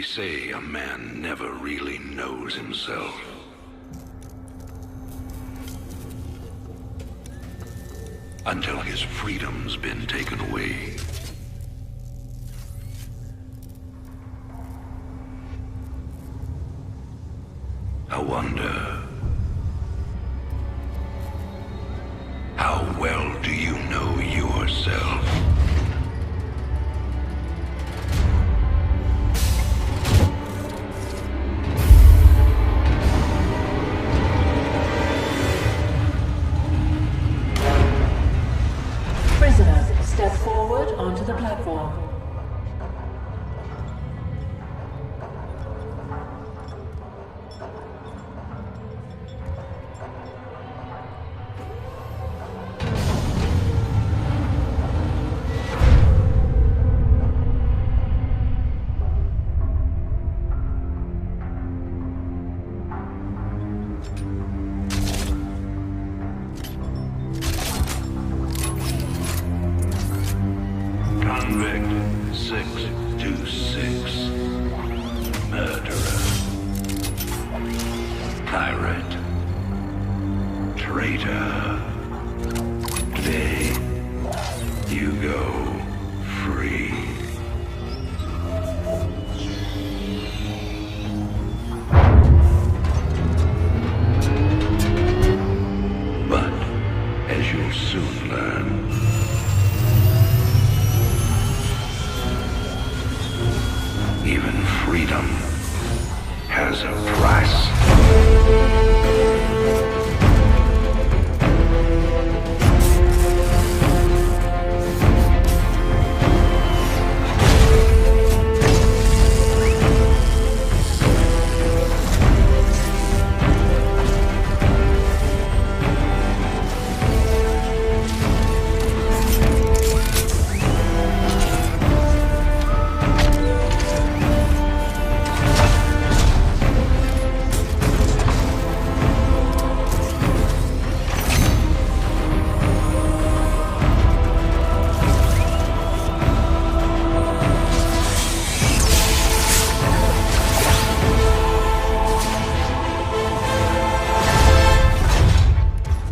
say a man never really knows himself. Until his freedom's been taken away. I wonder, how well do you know yourself? Prisoners, step forward onto the platform. Convict 626. Murderer. Pirate. Traitor. Today, you go free. But, as you'll soon learn, even freedom has a price.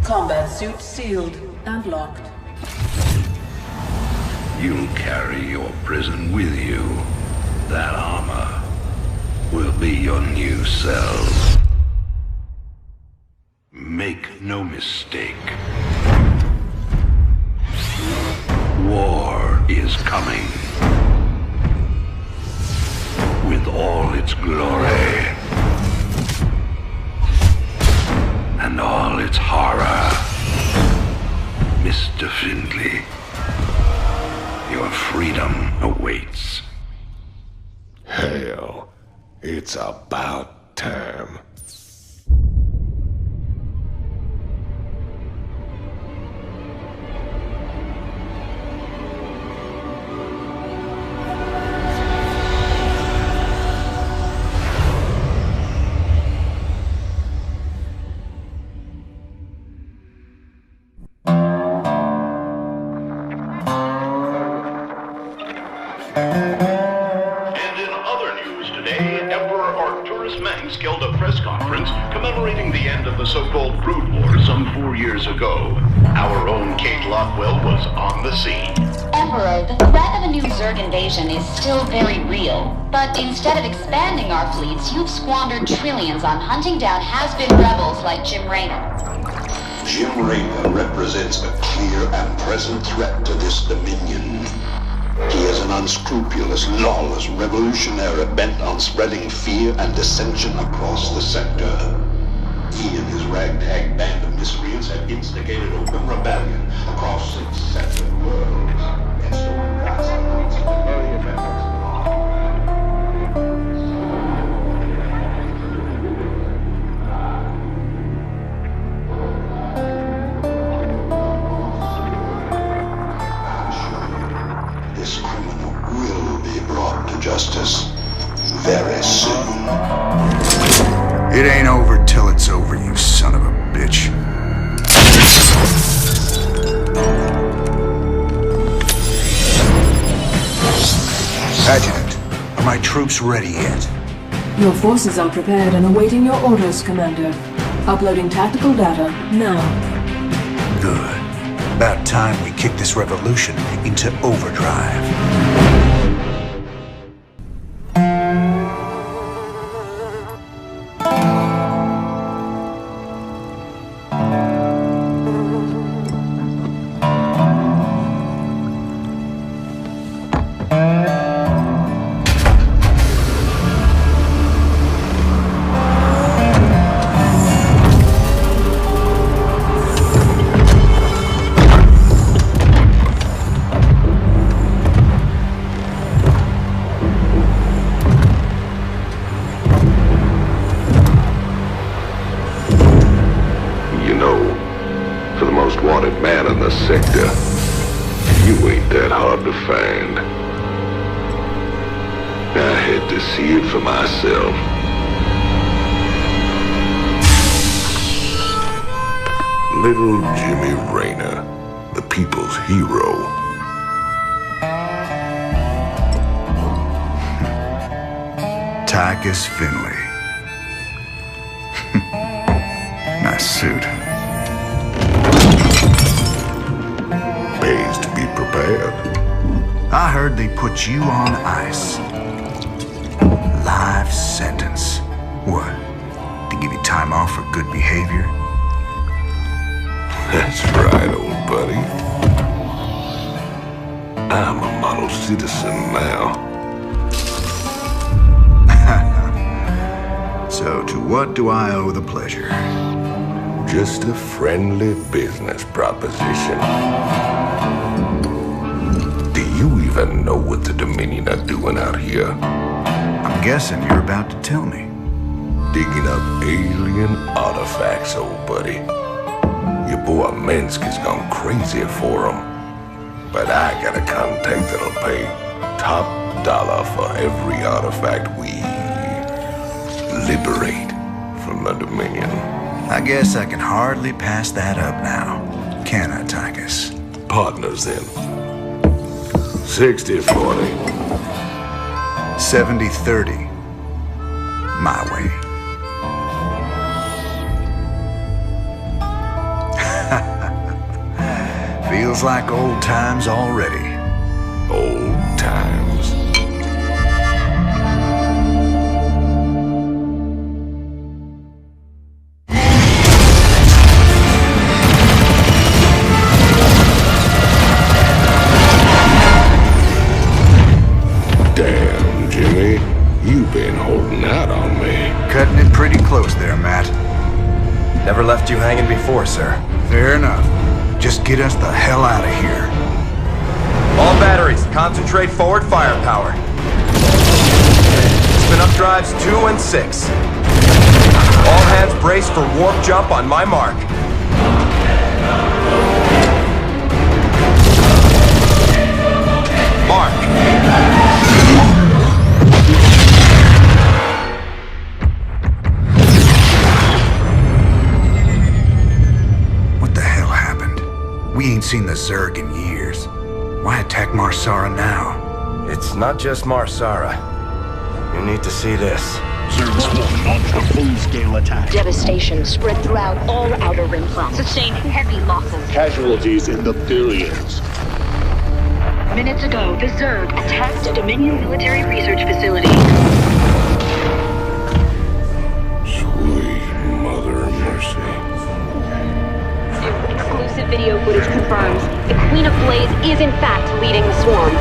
Combat suit sealed and locked. You'll carry your prison with you. That armor will be your new cell. Make no mistake. War is coming. With all its glory. And all its horror. Mr. Findley, your freedom awaits. Hell, it's about time. And in other news today, Emperor Arcturus Mengsk held a press conference commemorating the end of the so-called Brood War some 4 years ago. Our own Kate Lockwell was on the scene. Emperor, the threat of a new Zerg invasion is still very real. But instead of expanding our fleets, you've squandered trillions on hunting down has-been rebels like Jim Raynor. Jim Raynor represents a clear and present threat to this dominion. He is an unscrupulous, lawless revolutionary bent on spreading fear and dissension across the sector. He and his ragtag band of miscreants have instigated open rebellion across 6 separate worlds. And so grasping to the very members this criminal will be brought to justice very soon. It ain't over till it's over, you son of a bitch. Adjutant, are my my troops ready yet? Your forces are prepared and awaiting your orders, Commander. Uploading tactical data now. Good. About time we kick this revolution into overdrive. Sector. You ain't that hard to find. I had to see it for myself. Little Jimmy Rayner, the people's hero. Tychus Phinney. Nice suit. Pays to be prepared. I heard they put you on ice. Life sentence. What? To give you time off for good behavior? That's right, old buddy. I'm a model citizen now. So to what do I owe the pleasure? Just a friendly business proposition. Do you even know what the Dominion are doing out here? I'm guessing you're about to tell me. Digging up alien artifacts, old buddy. Your boy Minsk has gone crazy for them. But I got a contact that'll pay top dollar for every artifact we liberate from the Dominion. I guess I can hardly pass that up now. Can I, Tychus? Partners then. 60-40. 70-30. My way. Feels like old times already. Old times. Damn, Jimmy. You've been holding out on me. Cutting it pretty close there, Matt. Never left you hanging before, sir. Fair enough. Just get us the hell out of here. All batteries, concentrate forward firepower. Spin up drives 2 and 6. All hands brace for warp jump on my mark. Mark. We ain't seen the Zerg in years. Why attack Marsara now? It's not just Marsara. You need to see this. Zerg's will launch a full-scale attack. Devastation spread throughout all Outer Rim planets. Sustained heavy losses. Casualties in the billions. Minutes ago, the Zerg attacked a Dominion military research facility. Sweet Mother of Mercy. Exclusive video footage confirms the Queen of Blaze is in fact leading the swarm.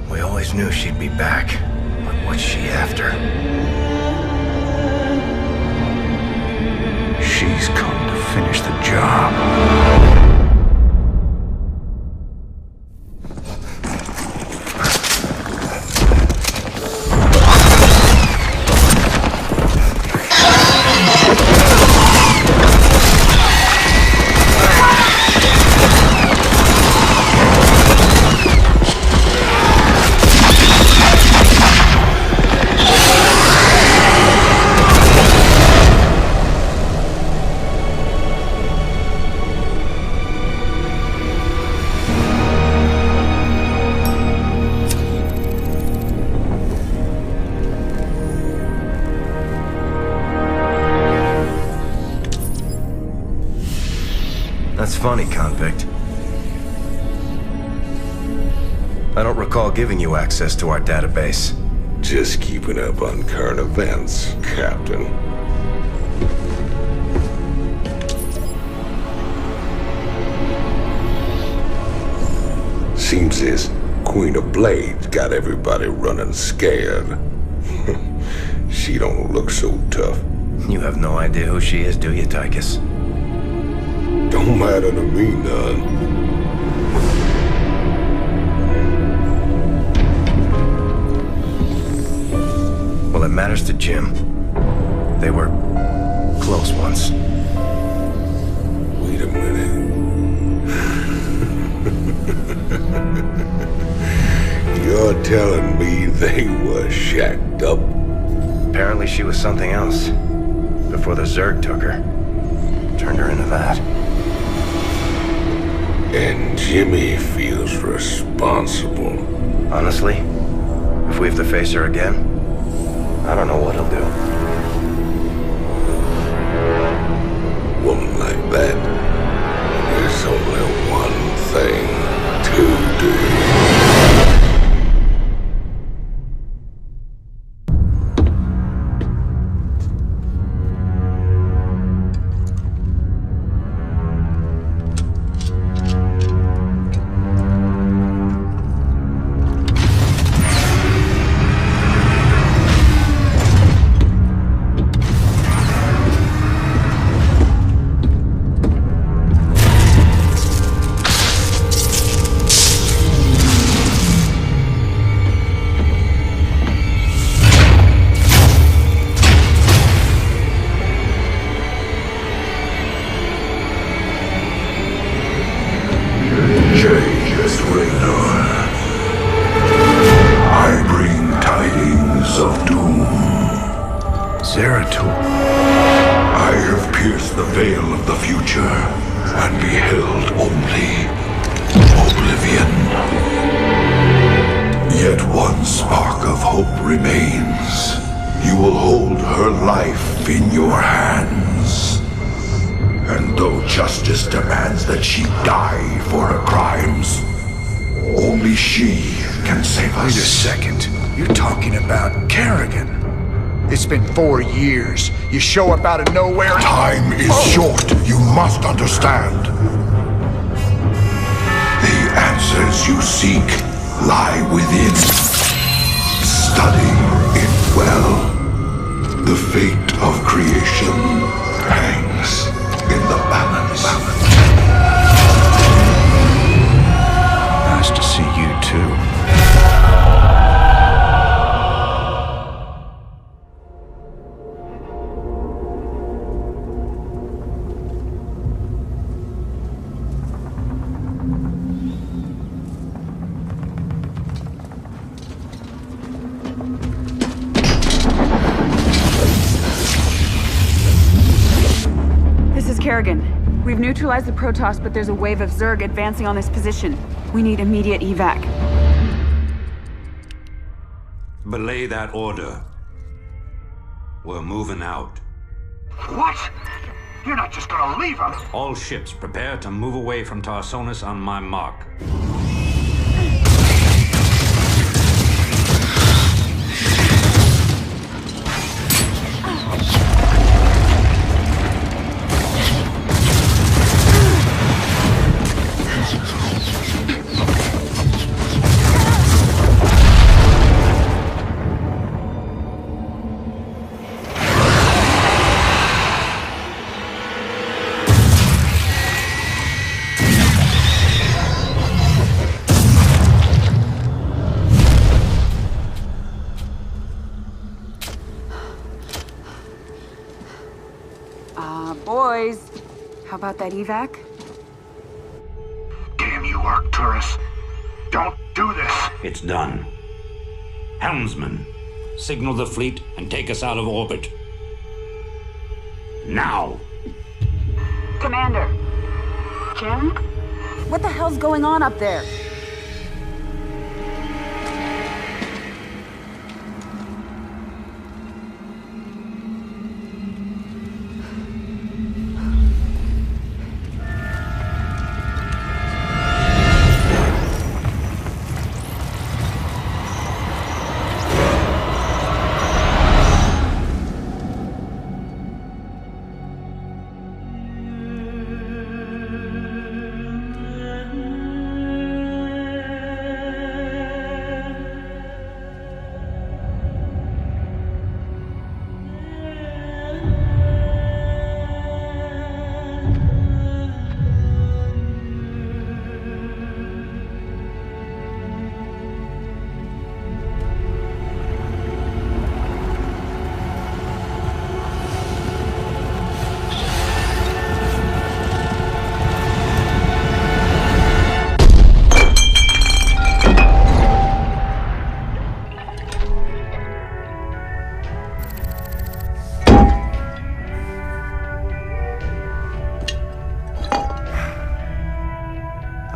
We always knew she'd be back, but what's she after? She's come to finish the job. That's funny, convict. I don't recall giving you access to our database. Just keeping up on current events, Captain. Seems this Queen of Blades got everybody running scared. She don't look so tough. You have no idea who she is, do you, Tychus? Don't matter to me none. Well, it matters to Jim. They were close once. Wait a minute. You're telling me they were shacked up? Apparently she was something else. Before the Zerg took her. Turned her into that. And Jimmy feels responsible. Honestly, if we have to face her again, I don't know what he'll do. Woman like that, there's only one thing to do. You show up out of nowhere. Time is short, you must understand. The answers you seek lie within. Study it well. The fate of creation hangs in the balance. Nice to see you too. We've neutralized the Protoss, but there's a wave of Zerg advancing on this position. We need immediate evac. Belay that order. We're moving out. What? You're not just gonna leave us? All ships prepare to move away from Tarsonis on my mark. Boys, how about that evac? Damn you, Arcturus. Don't do this. It's done. Helmsman, signal the fleet and take us out of orbit. Now! Commander. Jim? What the hell's going on up there?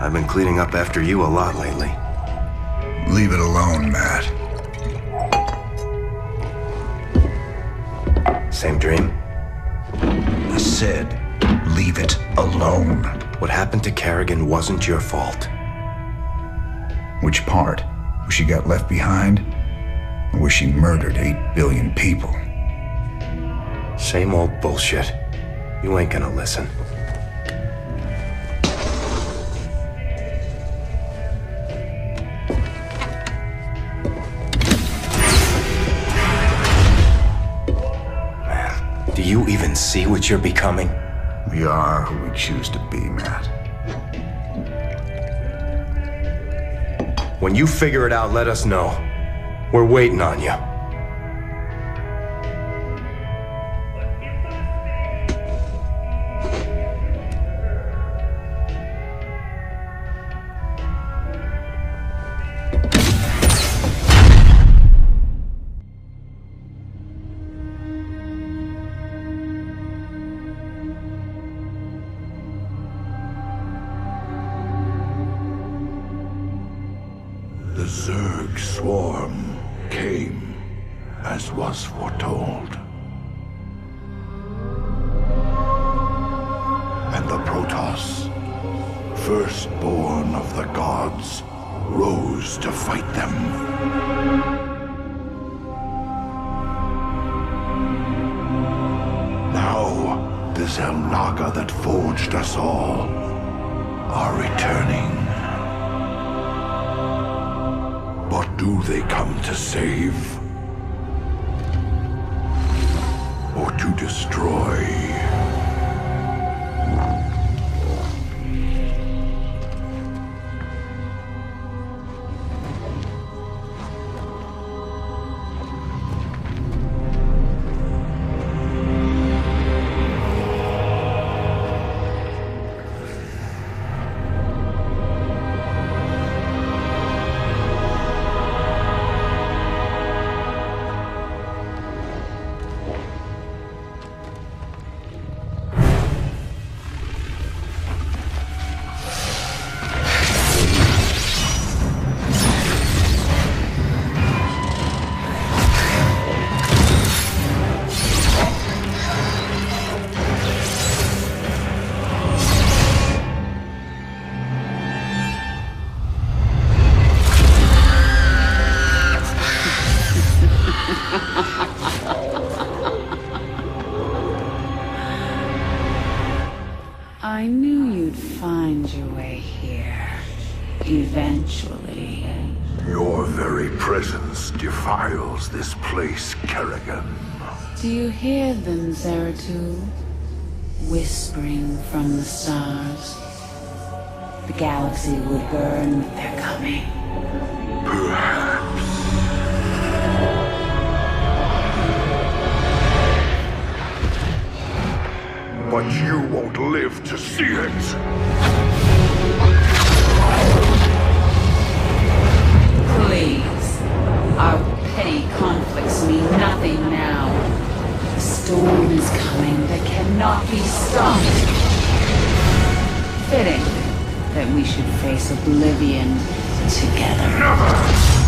I've been cleaning up after you a lot lately. Leave it alone, Matt. Same dream? I said, leave it alone. What happened to Kerrigan wasn't your fault. Which part? Where she got left behind? Or where she murdered 8 billion people? Same old bullshit. You ain't gonna listen. Man, do you even see what you're becoming? We are who we choose to be, Matt. When you figure it out, let us know. We're waiting on you. The Zerg swarm came as was foretold. And the Protoss, firstborn of the gods, rose to fight them. Now, the Xel'Naga that forged us all are returning. But do they come to save? Or to destroy? I knew you'd find your way here. Eventually. Your very presence defiles this place, Kerrigan. Do you hear them, Zeratul? Whispering from the stars. The galaxy will burn with their coming. Perhaps. But you won't live to see it. Please. Our petty conflicts mean nothing now. The storm is coming that cannot be stopped. Fitting that we should face oblivion together. Never!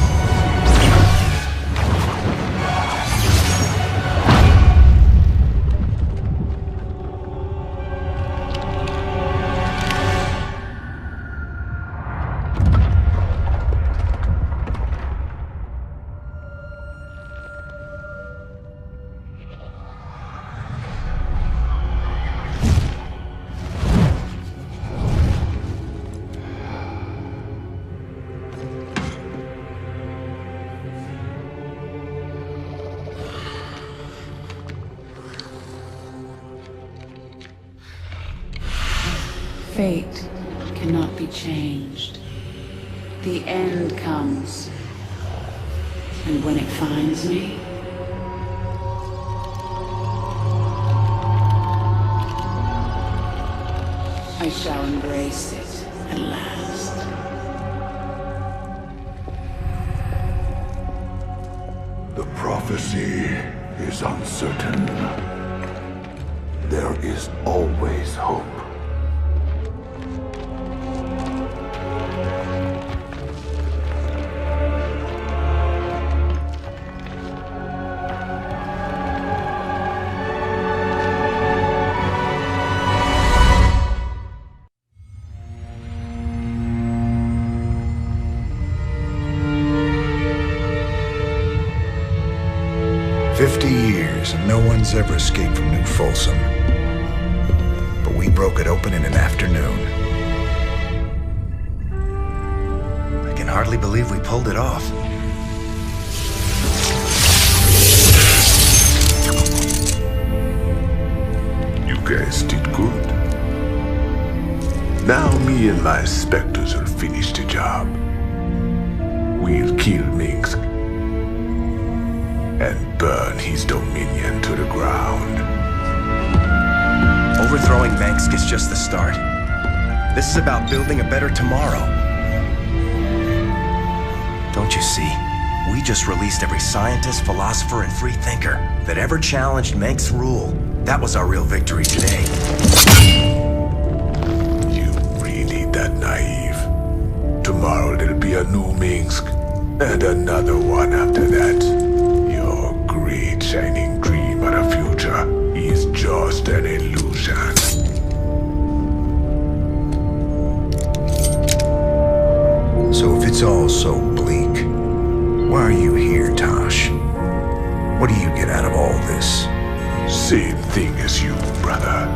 Fate cannot be changed. The end comes. And when it finds me, I shall embrace it at last. The prophecy is uncertain. There is always hope. one's ever escaped from New Folsom. But we broke it open in an afternoon. I can hardly believe we pulled it off. You guys did good. Now me and my Spectres will finish the job. We'll kill Minsk and burn his dominion to the ground. Overthrowing Minsk is just the start. This is about building a better tomorrow. Don't you see? We just released every scientist, philosopher, and free thinker that ever challenged Minsk's rule. That was our real victory today. You really that naive? Tomorrow there'll be a new Minsk, and another one after that. Your great shining dream of the future is just an illusion. So if it's all so bleak, why are you here, Tosh? What do you get out of all this? Same thing as you, brother.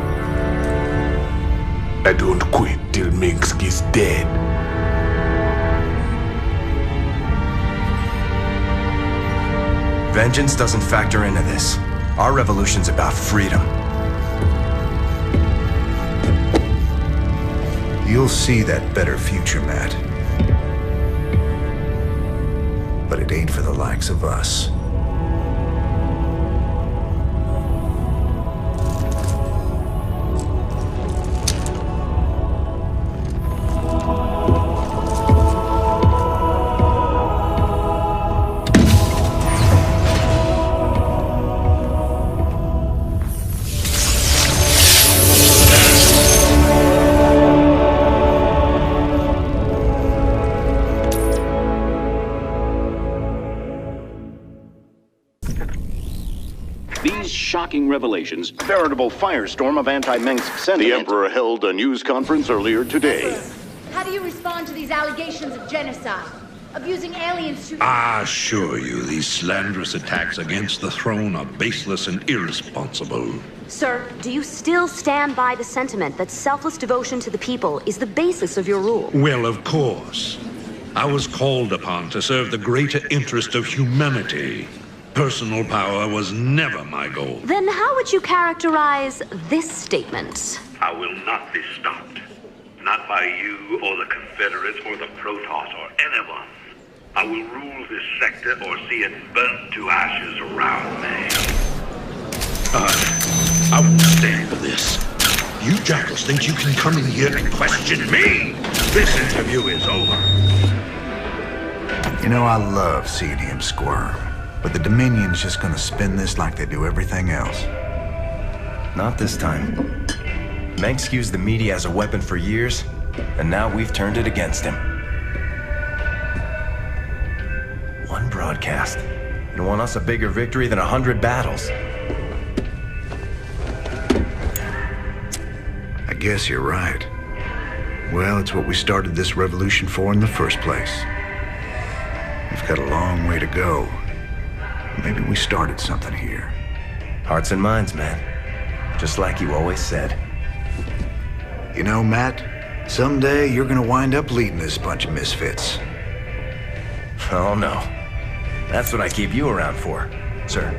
I don't quit till Minsk is dead. Vengeance doesn't factor into this. Our revolution's about freedom. You'll see that better future, Matt. But it ain't for the likes of us. Shocking revelations, veritable firestorm of anti-Minsk sentiment. The Emperor held a news conference earlier today. How do you respond to these allegations of genocide? Of using aliens to... I assure you, these slanderous attacks against the throne are baseless and irresponsible. Sir, do you still stand by the sentiment that selfless devotion to the people is the basis of your rule? Well, of course. I was called upon to serve the greater interest of humanity. Personal power was never my goal. Then how would you characterize this statement? I will not be stopped. Not by you or the Confederates or the Protoss or anyone. I will rule this sector or see it burnt to ashes around me. I won't stand for this. You jackals think you can come in here and question me? This interview is over. You know, I love seeing him squirm. But the Dominion's just gonna spin this like they do everything else. Not this time. Minsk used the media as a weapon for years, and now we've turned it against him. One broadcast. You won us a bigger victory than 100 battles. I guess you're right. Well, it's what we started this revolution for in the first place. We've got a long way to go. Maybe we started something here. Hearts and minds, man. Just like you always said. You know, Matt, someday you're gonna wind up leading this bunch of misfits. Oh, no. That's what I keep you around for, sir.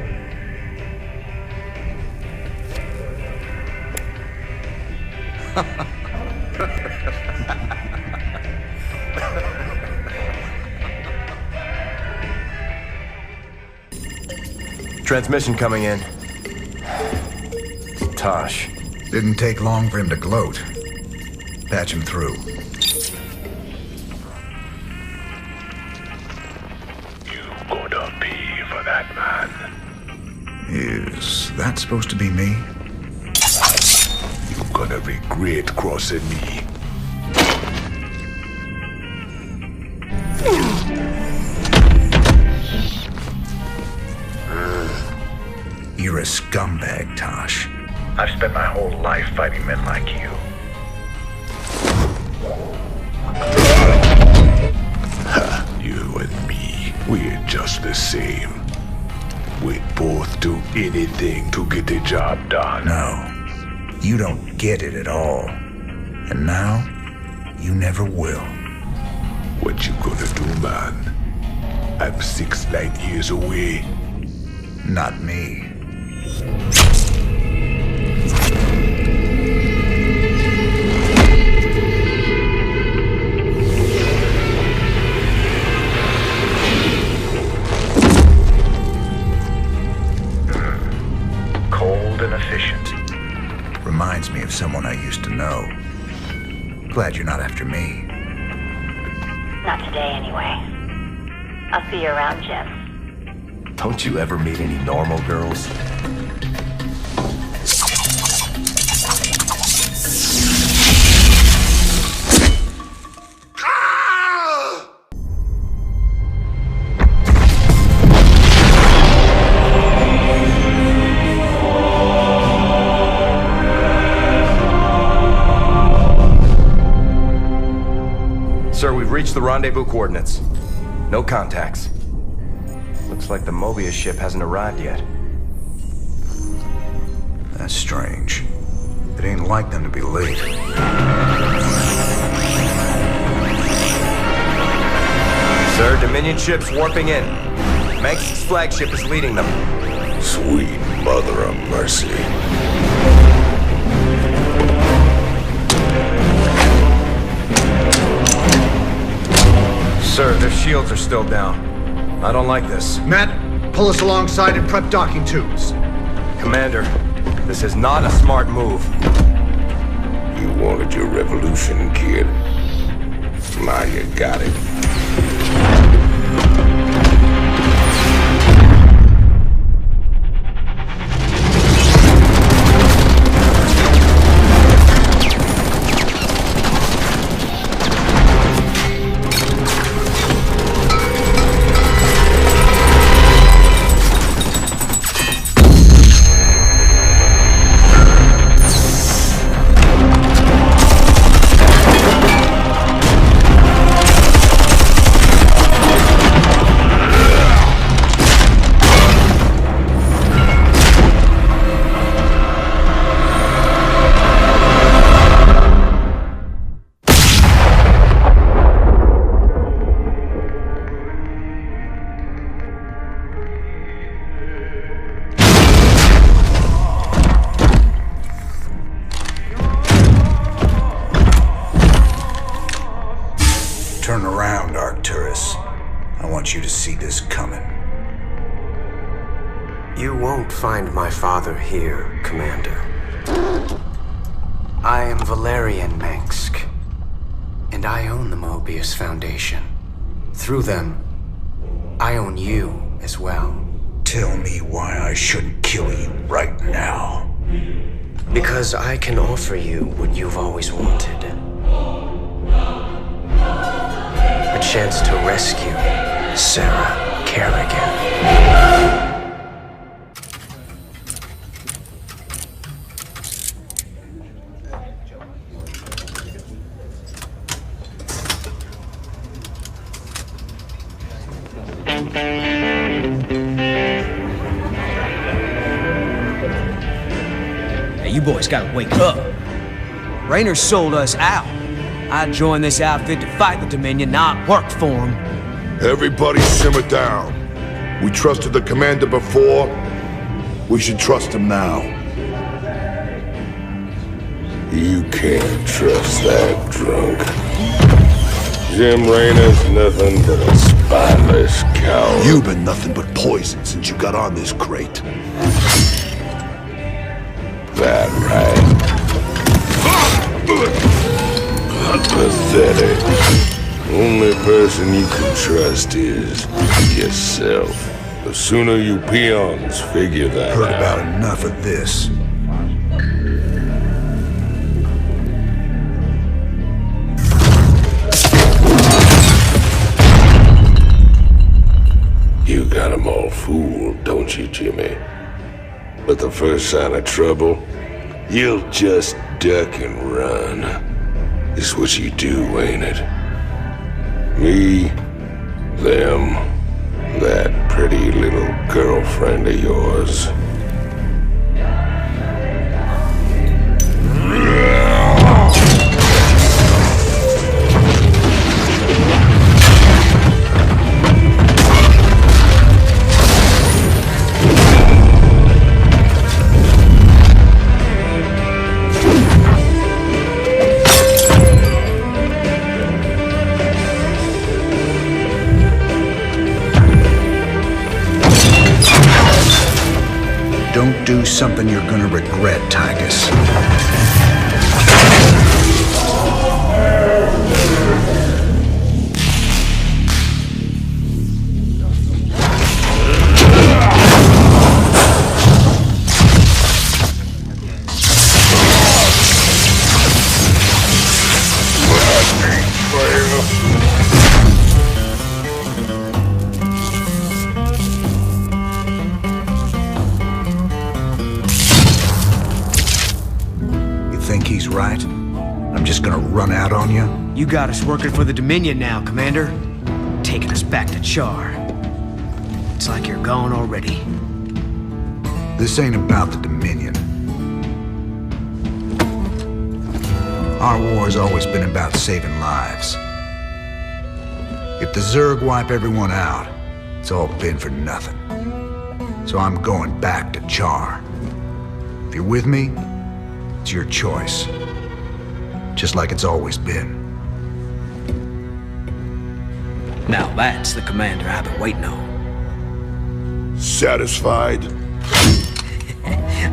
Transmission coming in. Tosh. Didn't take long for him to gloat. Patch him through. You gonna pay for that, man. Is that supposed to be me? You're gonna regret crossing me. You're a scumbag, Tosh. I've spent my whole life fighting men like you. You and me, we're just the same. We'd both do anything to get the job done. No, you don't get it at all. And now, you never will. What you gonna do, man? I'm 6 light years away. Not me. Cold and efficient. Reminds me of someone I used to know. Glad you're not after me. Not today, anyway. I'll see you around, Jim. Don't you ever meet any normal girls? Sir, we've reached the rendezvous coordinates. No contacts. Looks like the Mobius ship hasn't arrived yet. That's strange. It ain't like them to be late. Sir, Dominion ship's warping in. Mengsk's flagship is leading them. Sweet mother of mercy. Sir, their shields are still down. I don't like this. Matt, pull us alongside and prep docking tubes. Commander, this is not a smart move. You wanted your revolution, kid. Now you got it. Turn around, Arcturus. I want you to see this coming. You won't find my father here, Commander. I am Valerian Mengsk, and I own the Mobius Foundation. Through them, I own you as well. Tell me why I shouldn't kill you right now. Because I can offer you what you've always wanted. A chance to rescue Sarah Kerrigan. Hey, you boys gotta wake up. Raynor sold us out. I joined this outfit to fight the Dominion, not work for them. Everybody simmer down. We trusted the commander before. We should trust him now. You can't trust that drunk. Jim Raynor's nothing but a spineless coward. You've been nothing but poison since you got on this crate. That right. Pathetic. Only person you can trust is yourself. The sooner you peons figure that Heard out. about enough of this. You got 'em all fooled, don't you, Jimmy? But the first sign of trouble, you'll just duck and run. It's what you do, ain't it? Me, them, that pretty little girlfriend of yours. Don't do something you're gonna regret, Titus. Think he's right? I'm just gonna run out on you? You got us working for the Dominion now, Commander. Taking us back to Char. It's like you're gone already. This ain't about the Dominion. Our war's always been about saving lives. If the Zerg wipe everyone out, it's all been for nothing. So I'm going back to Char. If you're with me, it's your choice. Just like it's always been. Now that's the commander I've been waiting on. Satisfied?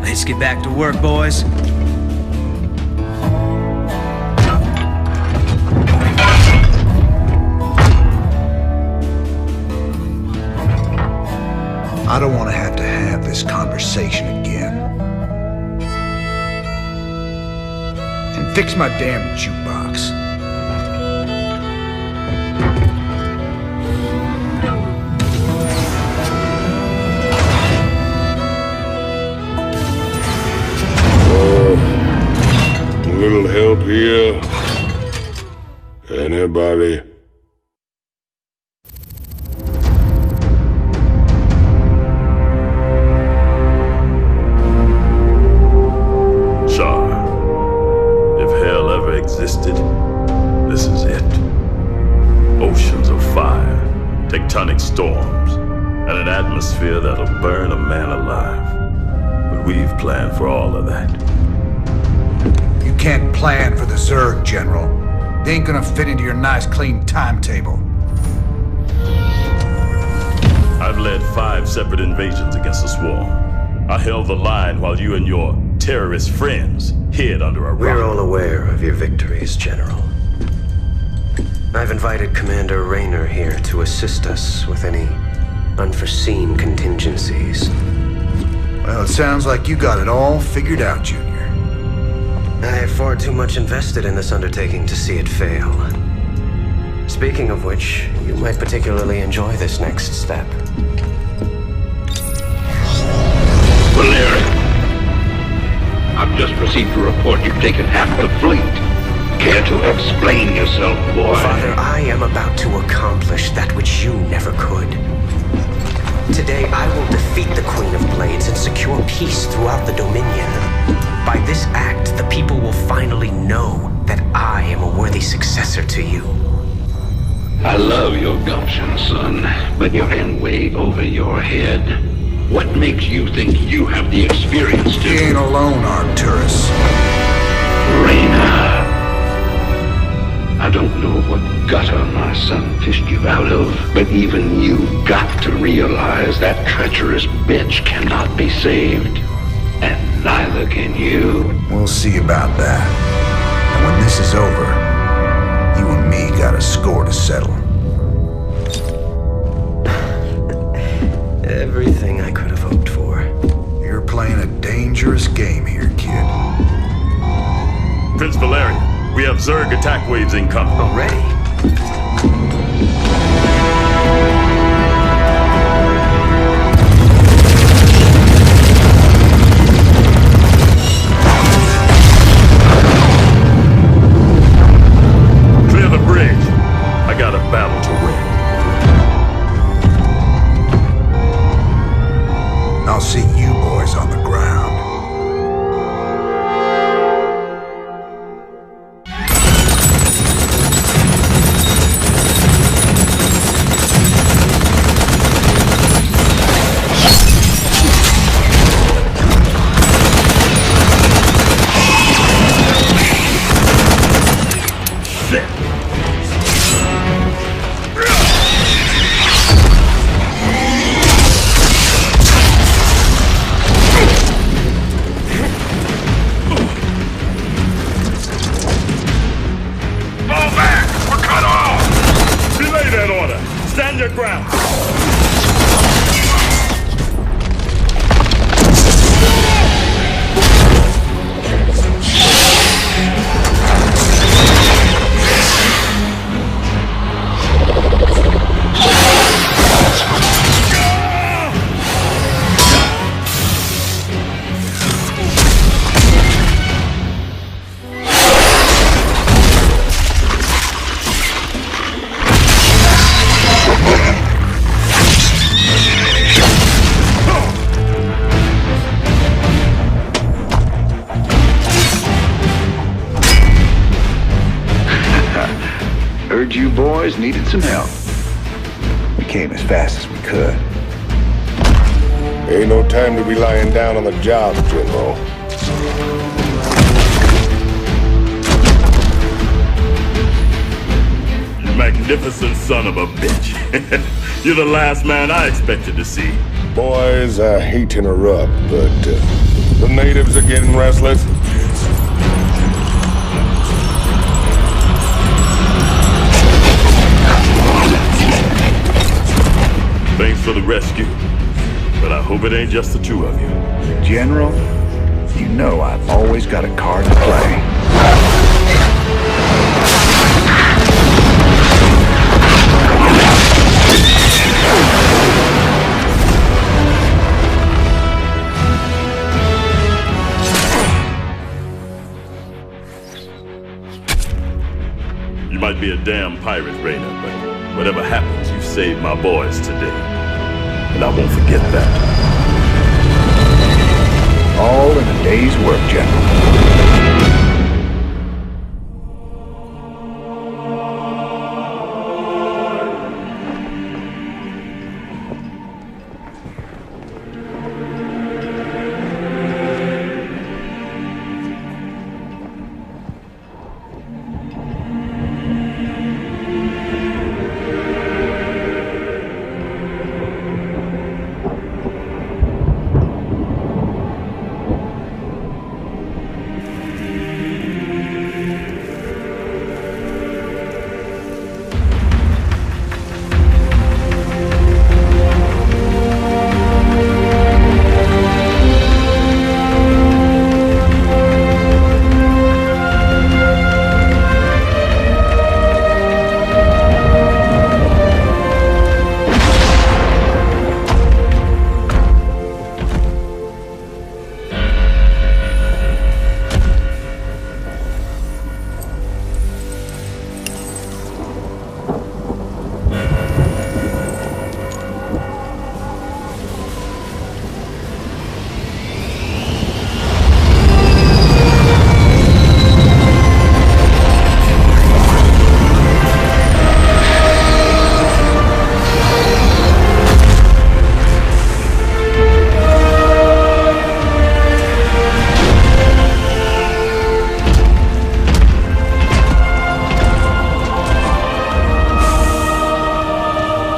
Let's get back to work, boys. I don't want to have this conversation again. And fix my damn jukebox. A little help here? Anybody? Tectonic storms, and an atmosphere that'll burn a man alive. But we've planned for all of that. You can't plan for the Zerg, General. They ain't gonna fit into your nice, clean timetable. I've led 5 separate invasions against the Swarm. I held the line while you and your terrorist friends hid under a rock. We're all aware of your victories, General. I've invited Commander Raynor here to assist us with any unforeseen contingencies. Well, it sounds like you got it all figured out, Junior. I have far too much invested in this undertaking to see it fail. Speaking of which, you might particularly enjoy this next step. Valerian, I've just received a report you've taken half the fleet. Care to explain yourself, boy? Father, I am about to accomplish that which you never could. Today, I will defeat the Queen of Blades and secure peace throughout the Dominion. By this act, the people will finally know that I am a worthy successor to you. I love your gumption, son, but you're in way over your head. What makes you think you have the experience to... You ain't alone, Arcturus. Raynor. I don't know what gutter my son fished you out of, but even you got to realize that treacherous bitch cannot be saved. And neither can you. We'll see about that. And when this is over, you and me got a score to settle. Everything I could have hoped for. You're playing a dangerous game here, kid. Prince Valerian, we have Zerg attack waves incoming. Already? Clear the bridge. I got a battle to win. boys needed some help. We came as fast as we could. Ain't no time to be lying down on the job, General. You magnificent son of a bitch. You're the last man I expected to see. Boys, I hate to interrupt, but the natives are getting restless. Thanks for the rescue, but I hope it ain't just the two of you. General, you know I've always got a card to play. You might be a damn pirate, Raynor, but whatever happens, you saved my boys today. And I won't forget that. All in a day's work, General.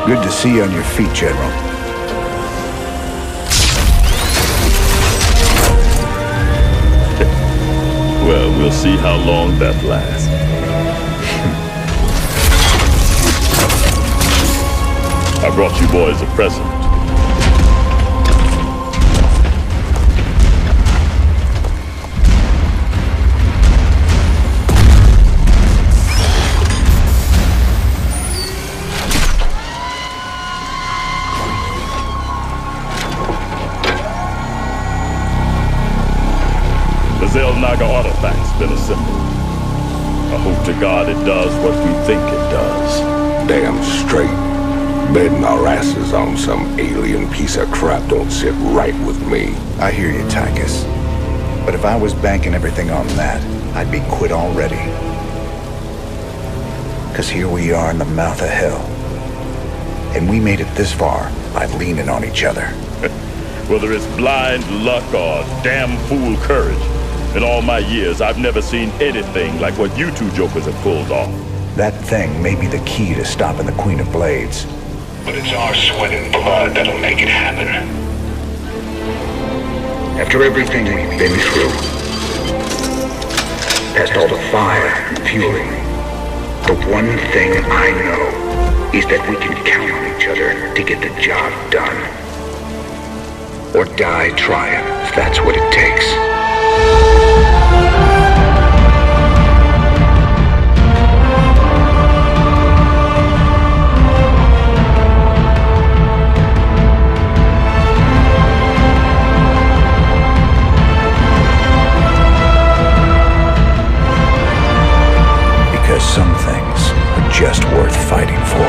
Good to see you on your feet, General. Well, we'll see how long that lasts. I brought you boys a present. Naga artifact's been assembled. I hope to God it does what we think it does. Damn straight. Betting our asses on some alien piece of crap don't sit right with me. I hear you, Tychus. But if I was banking everything on that, I'd be quit already. 'Cause here we are in the mouth of hell. And we made it this far by leaning on each other. Whether it's blind luck or damn fool courage, in all my years, I've never seen anything like what you two jokers have pulled off. That thing may be the key to stopping the Queen of Blades. But it's our sweat and blood that'll make it happen. After everything we've been through, past all the fire and fury, the one thing I know is that we can count on each other to get the job done. Or die trying, if that's what it takes. Because some things are just worth fighting for.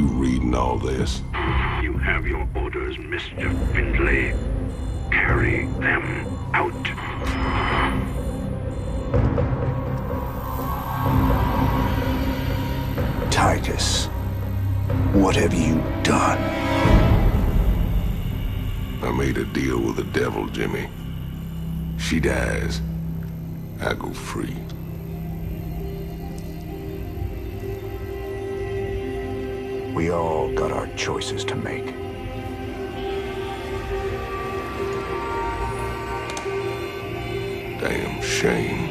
you reading all this? You have your orders, Mr. Findlay. Carry them out. Titus, what have you done? I made a deal with the devil, Jimmy. She dies, I go free. We all got our choices to make. Damn shame.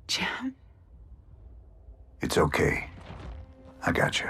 Jim? It's okay. I got you.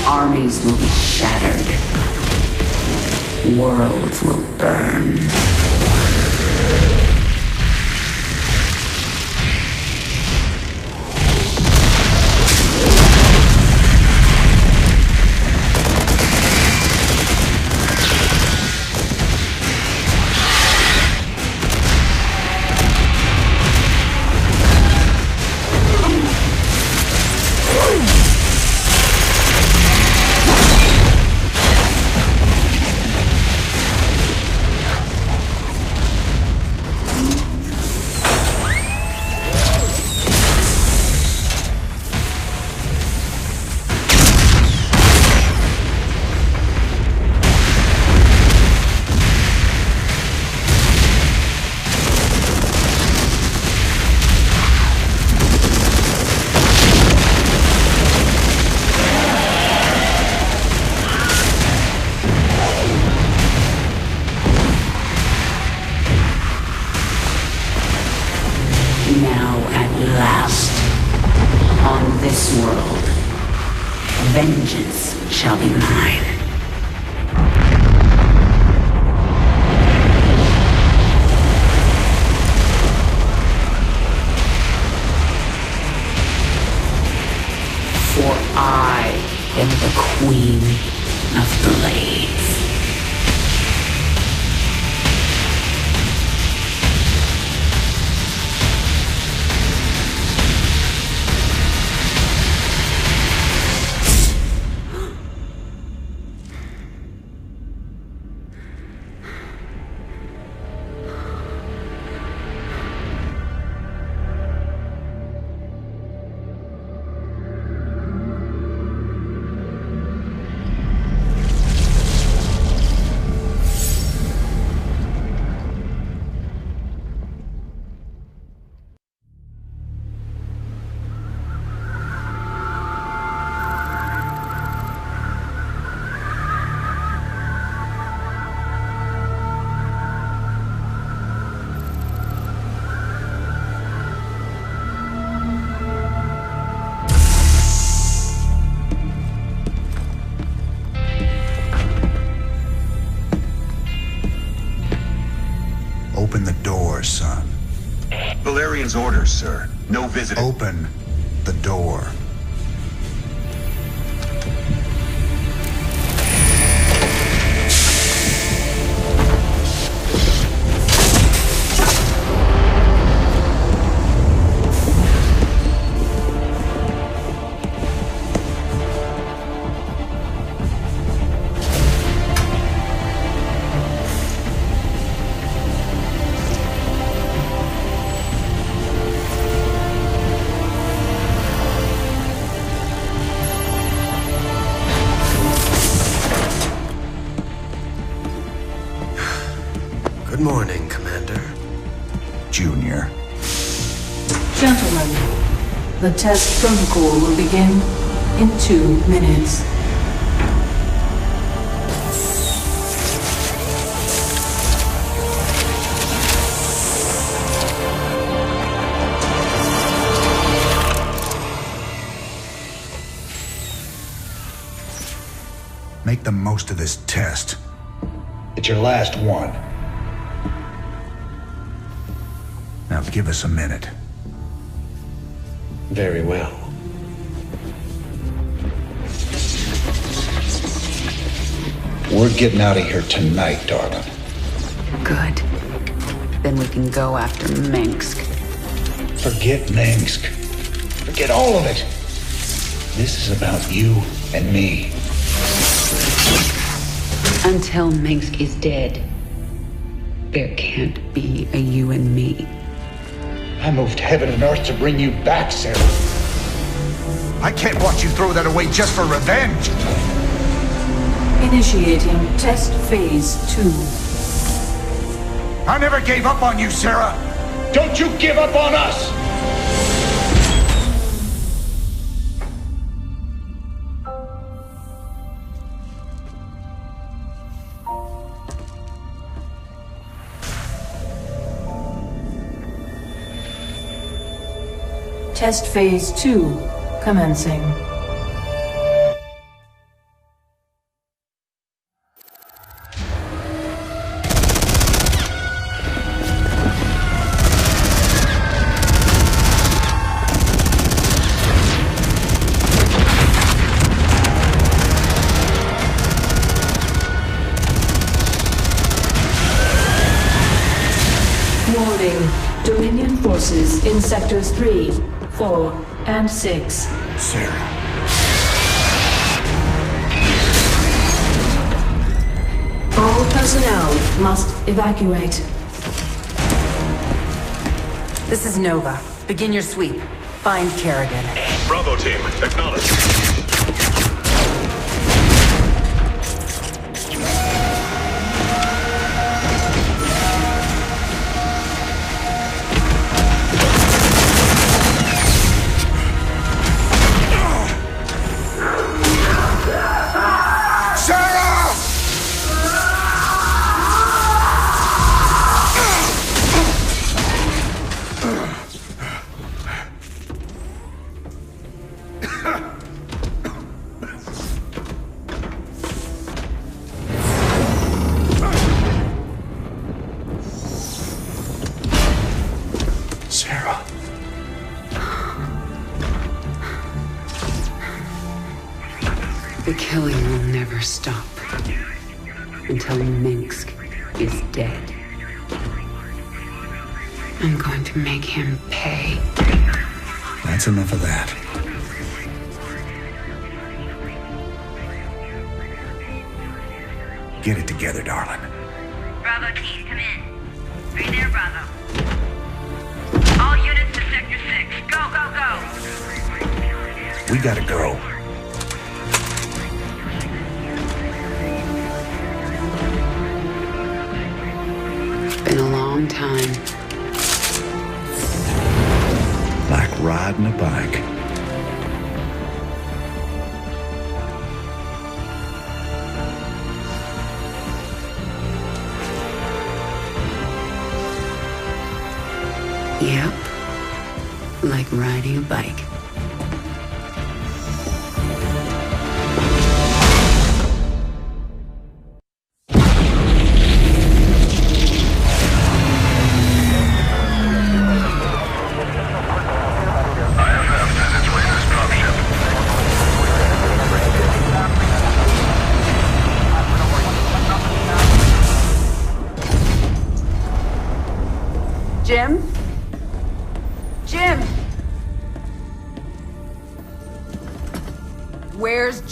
Armies will be shattered. Worlds will burn. Now at last, on this world, vengeance shall be mine. For I am the Queen of Blades. Salarian's orders, sir. No visiting. Open the door. Good morning, Commander. Junior. Gentlemen, the test protocol will begin in 2 minutes. Make the most of this test. It's your last one. Now give us a minute. Very well. We're getting out of here tonight, darling. Good. Then we can go after Minsk. Forget Minsk. Forget all of it. This is about you and me. Until Minsk is dead, there can't be a you and me. I moved heaven and earth to bring you back, Sarah. I can't watch you throw that away just for revenge. Initiating test phase 2. I never gave up on you, Sarah. Don't you give up on us! Test phase 2 commencing. Warning. Dominion forces in sectors 3, 4, and 6. Sarah. All personnel must evacuate. This is Nova. Begin your sweep. Find Kerrigan. Bravo team, acknowledge. The killing will never stop until Minsk is dead. I'm going to make him pay. That's enough of that. Get it together, darling. Bravo team, come in. Right there, Bravo. All units to Sector 6. Go, go, go! We gotta go. Been a long time. Like riding a bike. Yep. Like riding a bike.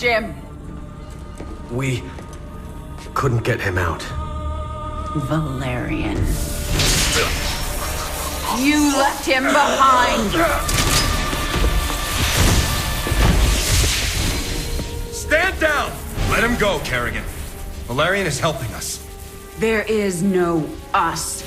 Jim? We couldn't get him out. Valerian. You left him behind! Stand down! Let him go, Kerrigan. Valerian is helping us. There is no us.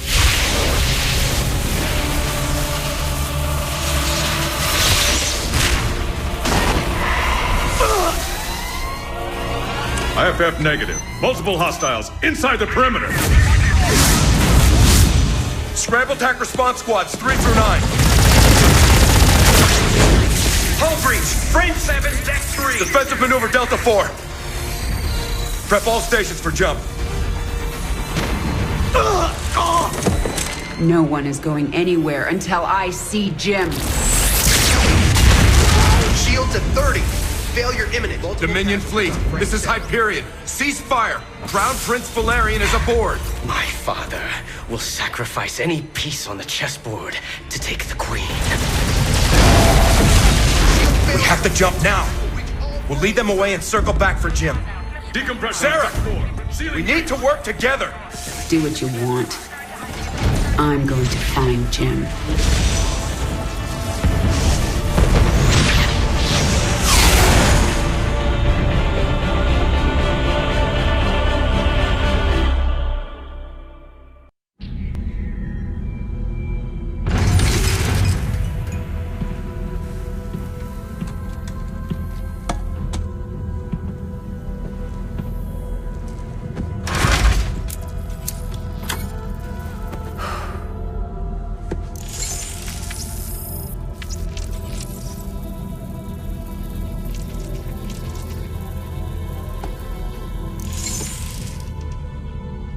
IFF negative. Multiple hostiles inside the perimeter. Scramble attack response squads 3 through 9. Hull breach. Frame 7, deck 3. Defensive maneuver Delta 4. Prep all stations for jump. No one is going anywhere until I see Jim. Shields at 30. Failure imminent. Dominion fleet, this is Hyperion. Cease fire. Crown Prince Valerian is aboard. My father will sacrifice any piece on the chessboard to take the queen. We have to jump now. We'll lead them away and circle back for Jim. Decompression. Sarah, we need to work together. Do what you want. I'm going to find Jim.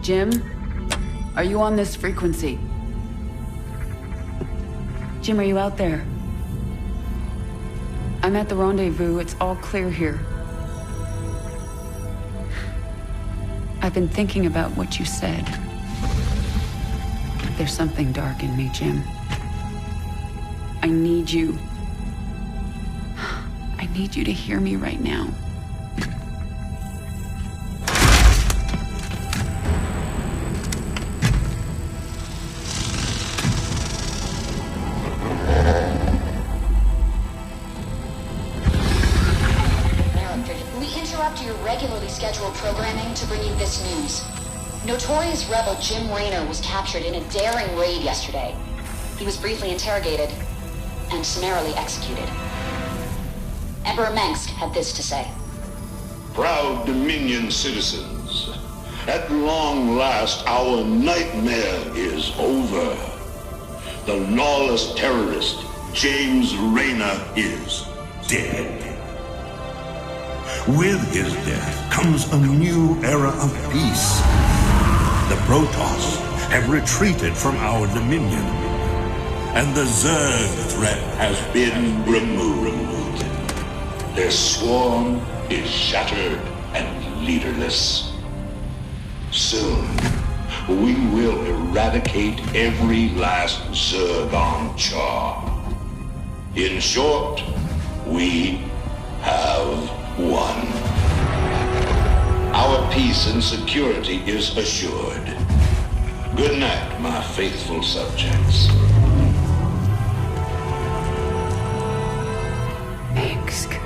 Jim, are you on this frequency? Jim, are you out there? I'm at the rendezvous. It's all clear here. I've been thinking about what you said. There's something dark in me, Jim. I need you. I need you to hear me right now. Scheduled programming to bring you this news. Notorious rebel Jim Raynor was captured in a daring raid yesterday. He was briefly interrogated and summarily executed. Emperor Mengsk had this to say. Proud Dominion citizens, at long last our nightmare is over. The lawless terrorist James Raynor is dead. With his death comes a new era of peace. The Protoss have retreated from our dominion, and the Zerg threat has been removed. Their swarm is shattered and leaderless. Soon, we will eradicate every last Zerg on Char. In short, we have won. Our peace and security is assured. Good night, my faithful subjects. Mengsk.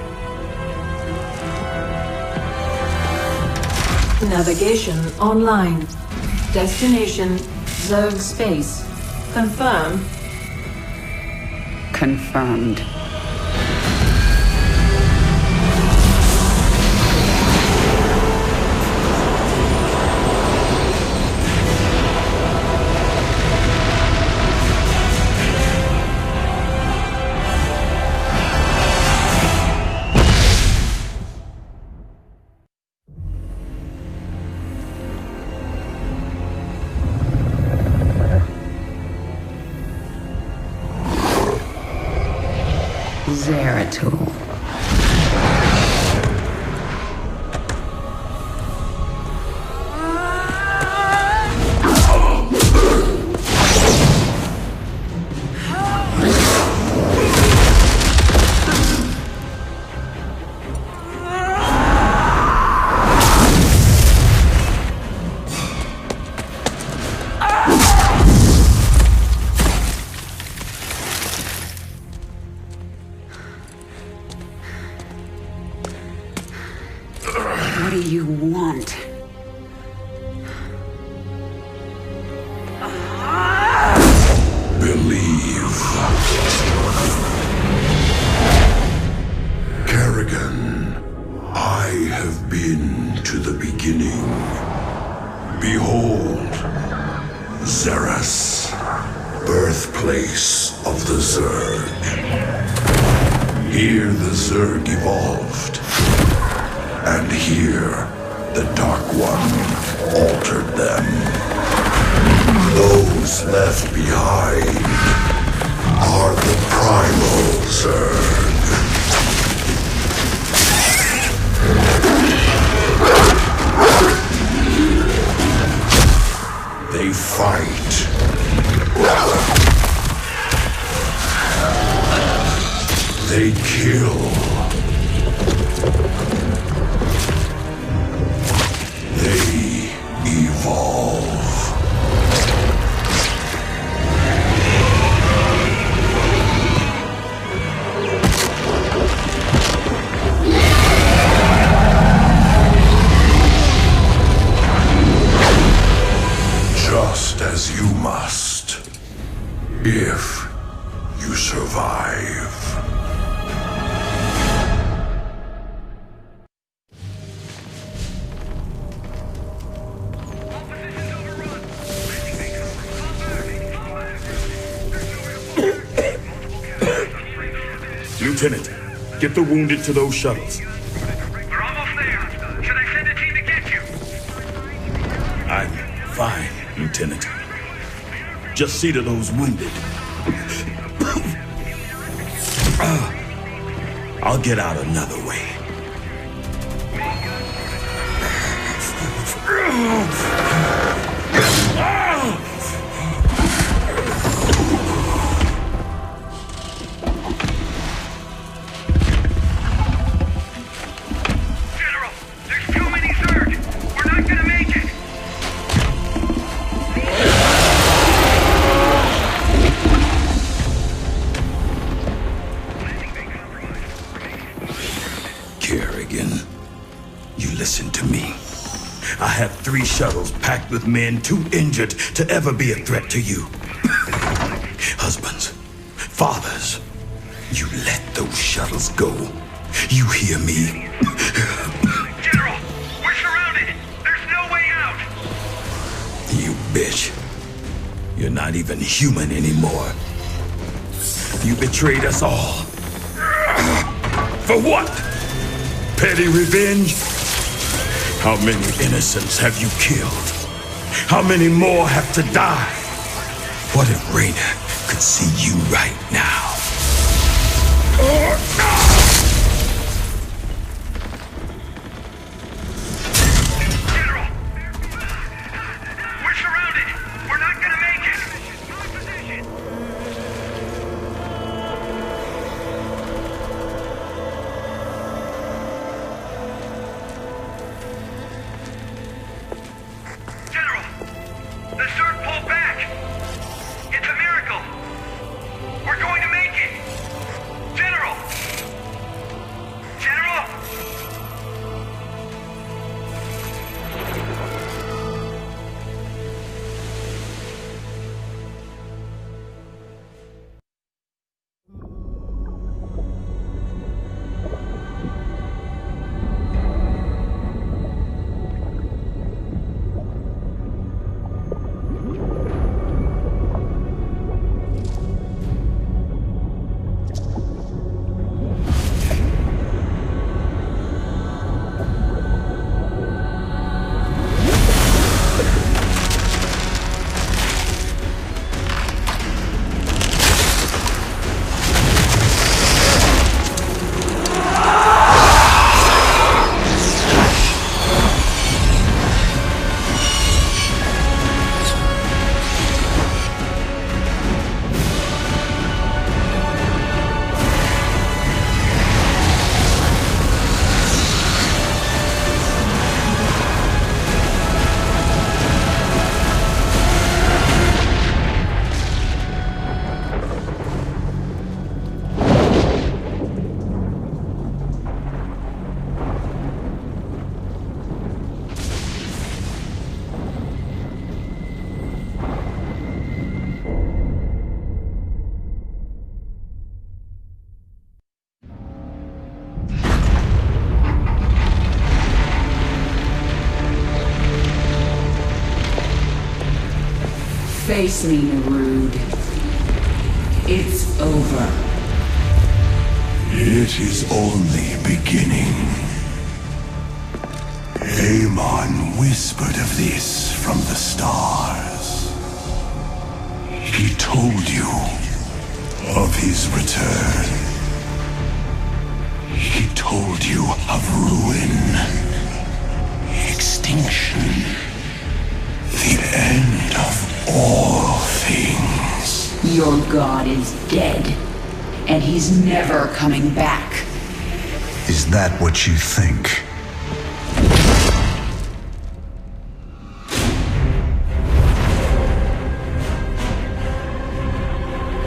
Navigation online. Destination Zerg space. Confirm. Confirmed. Zeratul. Behold, Xeris, birthplace of the Zerg. Here the Zerg evolved, and here the Dark One altered them. Those left behind are the primal Zerg. They fight. They kill. They evolve. Just as you must, if you survive. Lieutenant, get the wounded to those shuttles. We're almost there. Should I send a team to get you? I'm fine, Lieutenant. Just see to those wounded. I'll get out another way. I have 3 shuttles packed with men too injured to ever be a threat to you. Husbands, fathers, you let those shuttles go. You hear me? General, we're surrounded. There's no way out. You bitch. You're not even human anymore. You betrayed us all. For what? Petty revenge? How many innocents have you killed? How many more have to die? What if Raynor could see you right now? General! We're surrounded! We're not gonna make it! Position! General! The Zerg pulled back! It's a miracle! We're going to make it! General! face me, Rude. It's over. It is only beginning. Amon whispered of this from the stars. He told you of his return. He told you of ruin, extinction, the end of all things. Your god is dead, and he's never coming back. Is that what you think?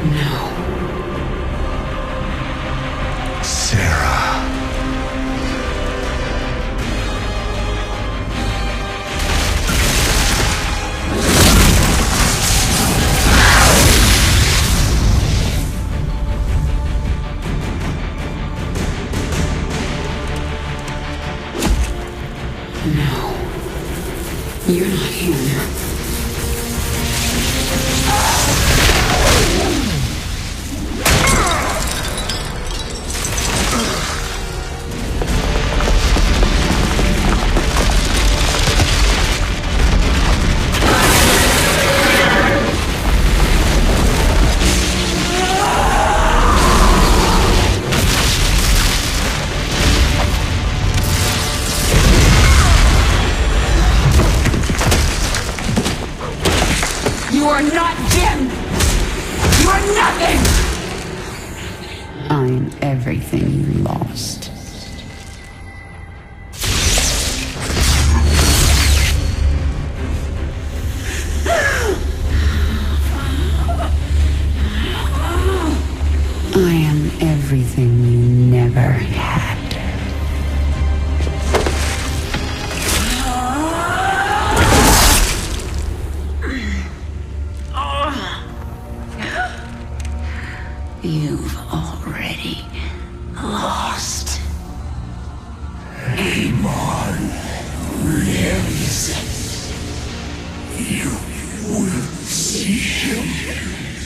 No. Sarah. You're not human. You are not Jim! You are nothing! I'm everything you lost. I am everything you never had. You've already lost. Amon lives. You will see him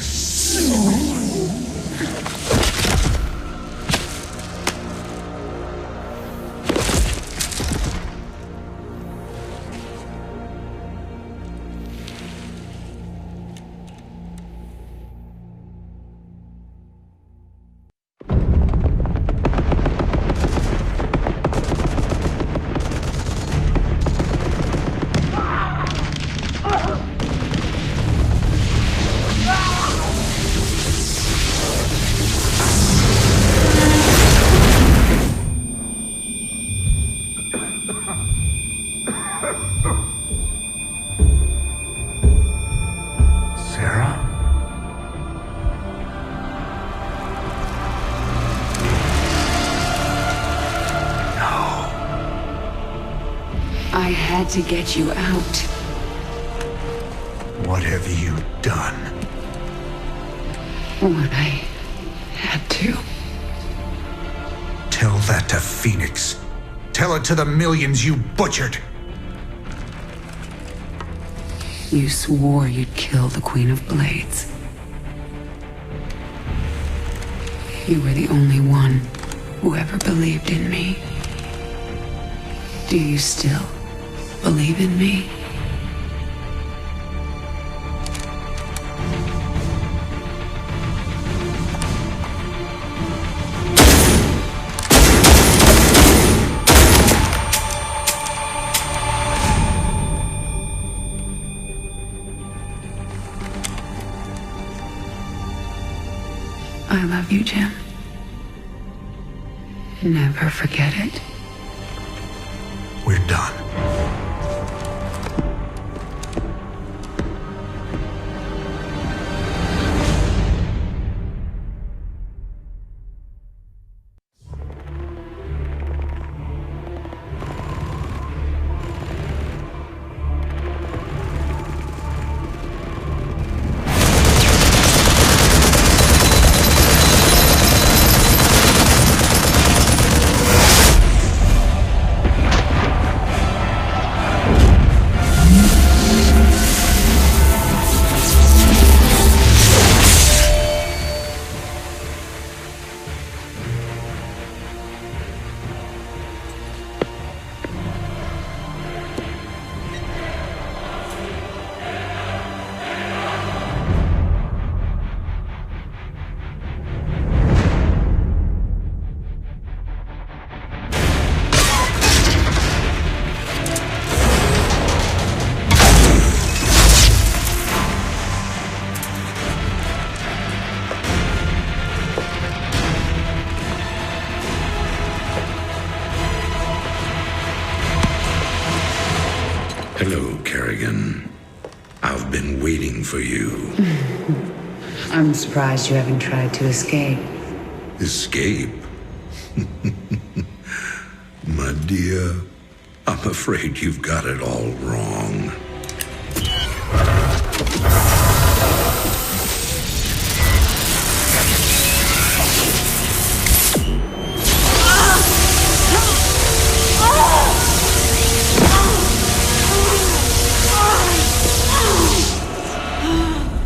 soon. I had to get you out. What have you done? What I had to. Tell that to Phoenix. Tell it to the millions you butchered. You swore you'd kill the Queen of Blades. You were the only one who ever believed in me. Do you still believe in me? I love you, Jim. Never forget it. We're done. I've been waiting for you. I'm surprised you haven't tried to escape. Escape? My dear, I'm afraid you've got it all wrong.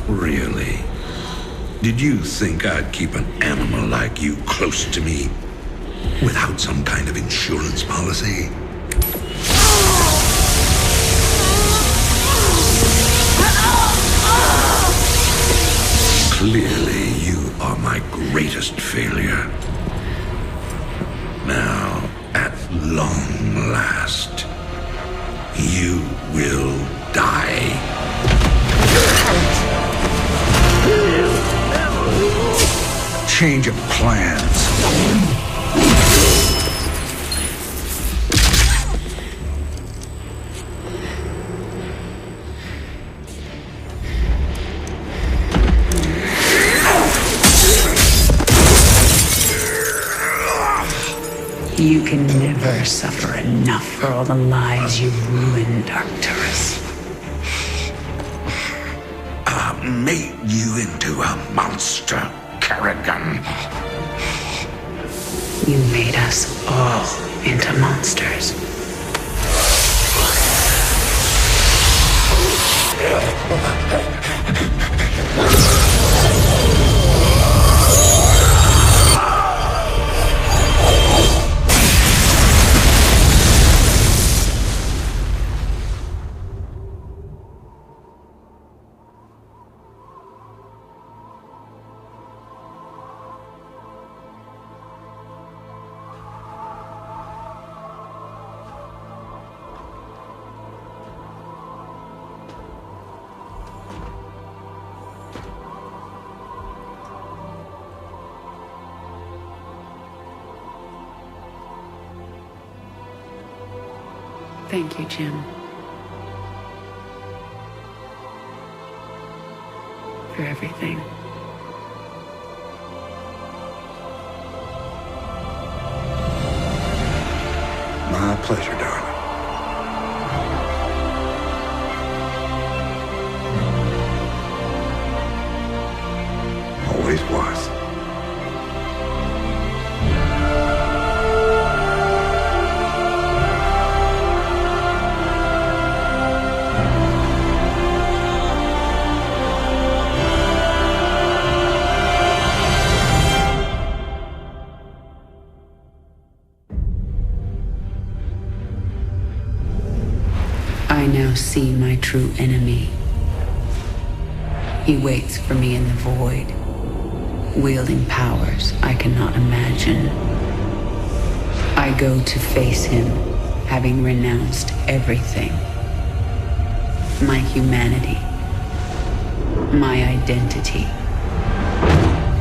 Really? Did you think I'd keep an animal like you close to me without some kind of insurance policy? Clearly, you are my greatest failure. Now, at long last, you will die. Change of plans. You can never suffer enough for all the lives you ruined, Arcturus. I made you into a monster, Kerrigan. You made us all into monsters. Thank you, Jim. For everything. My pleasure, darling. Always was. I now see my true enemy. He waits for me in the void, wielding powers I cannot imagine. I go to face him, having renounced everything. My humanity, my identity,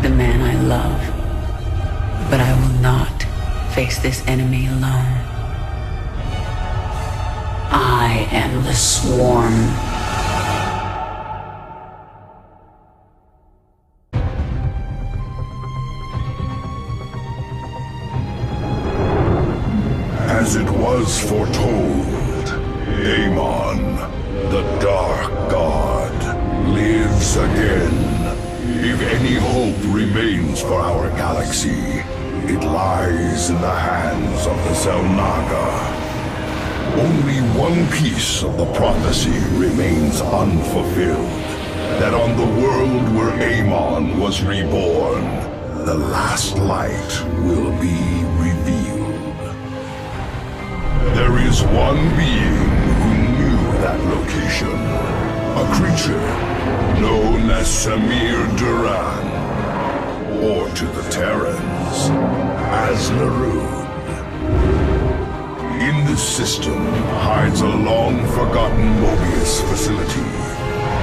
the man I love. But I will not face this enemy alone. I am the Swarm. As it was foretold, Amon, the Dark God, lives again. If any hope remains for our galaxy, it lies in the hands of the Zelnaga. Only one piece of the prophecy remains unfulfilled. That on the world where Amon was reborn, the last light will be revealed. There is one being who knew that location. A creature known as Samir Duran, or to the Terrans, as Larun. In this system hides a long-forgotten Mobius facility.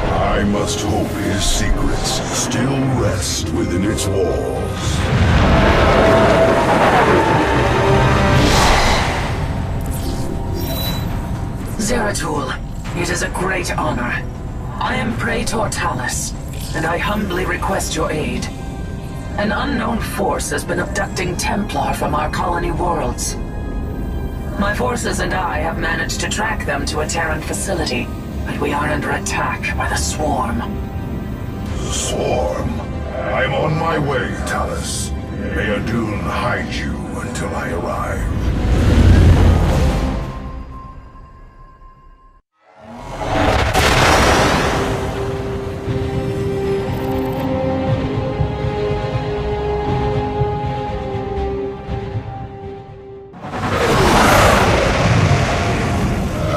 I must hope his secrets still rest within its walls. Zeratul, it is a great honor. I am Praetor Talus, and I humbly request your aid. An unknown force has been abducting Templar from our colony worlds. My forces and I have managed to track them to a Terran facility, but we are under attack by the Swarm. Swarm? I'm on my way, Talus. May Adun hide you until I arrive.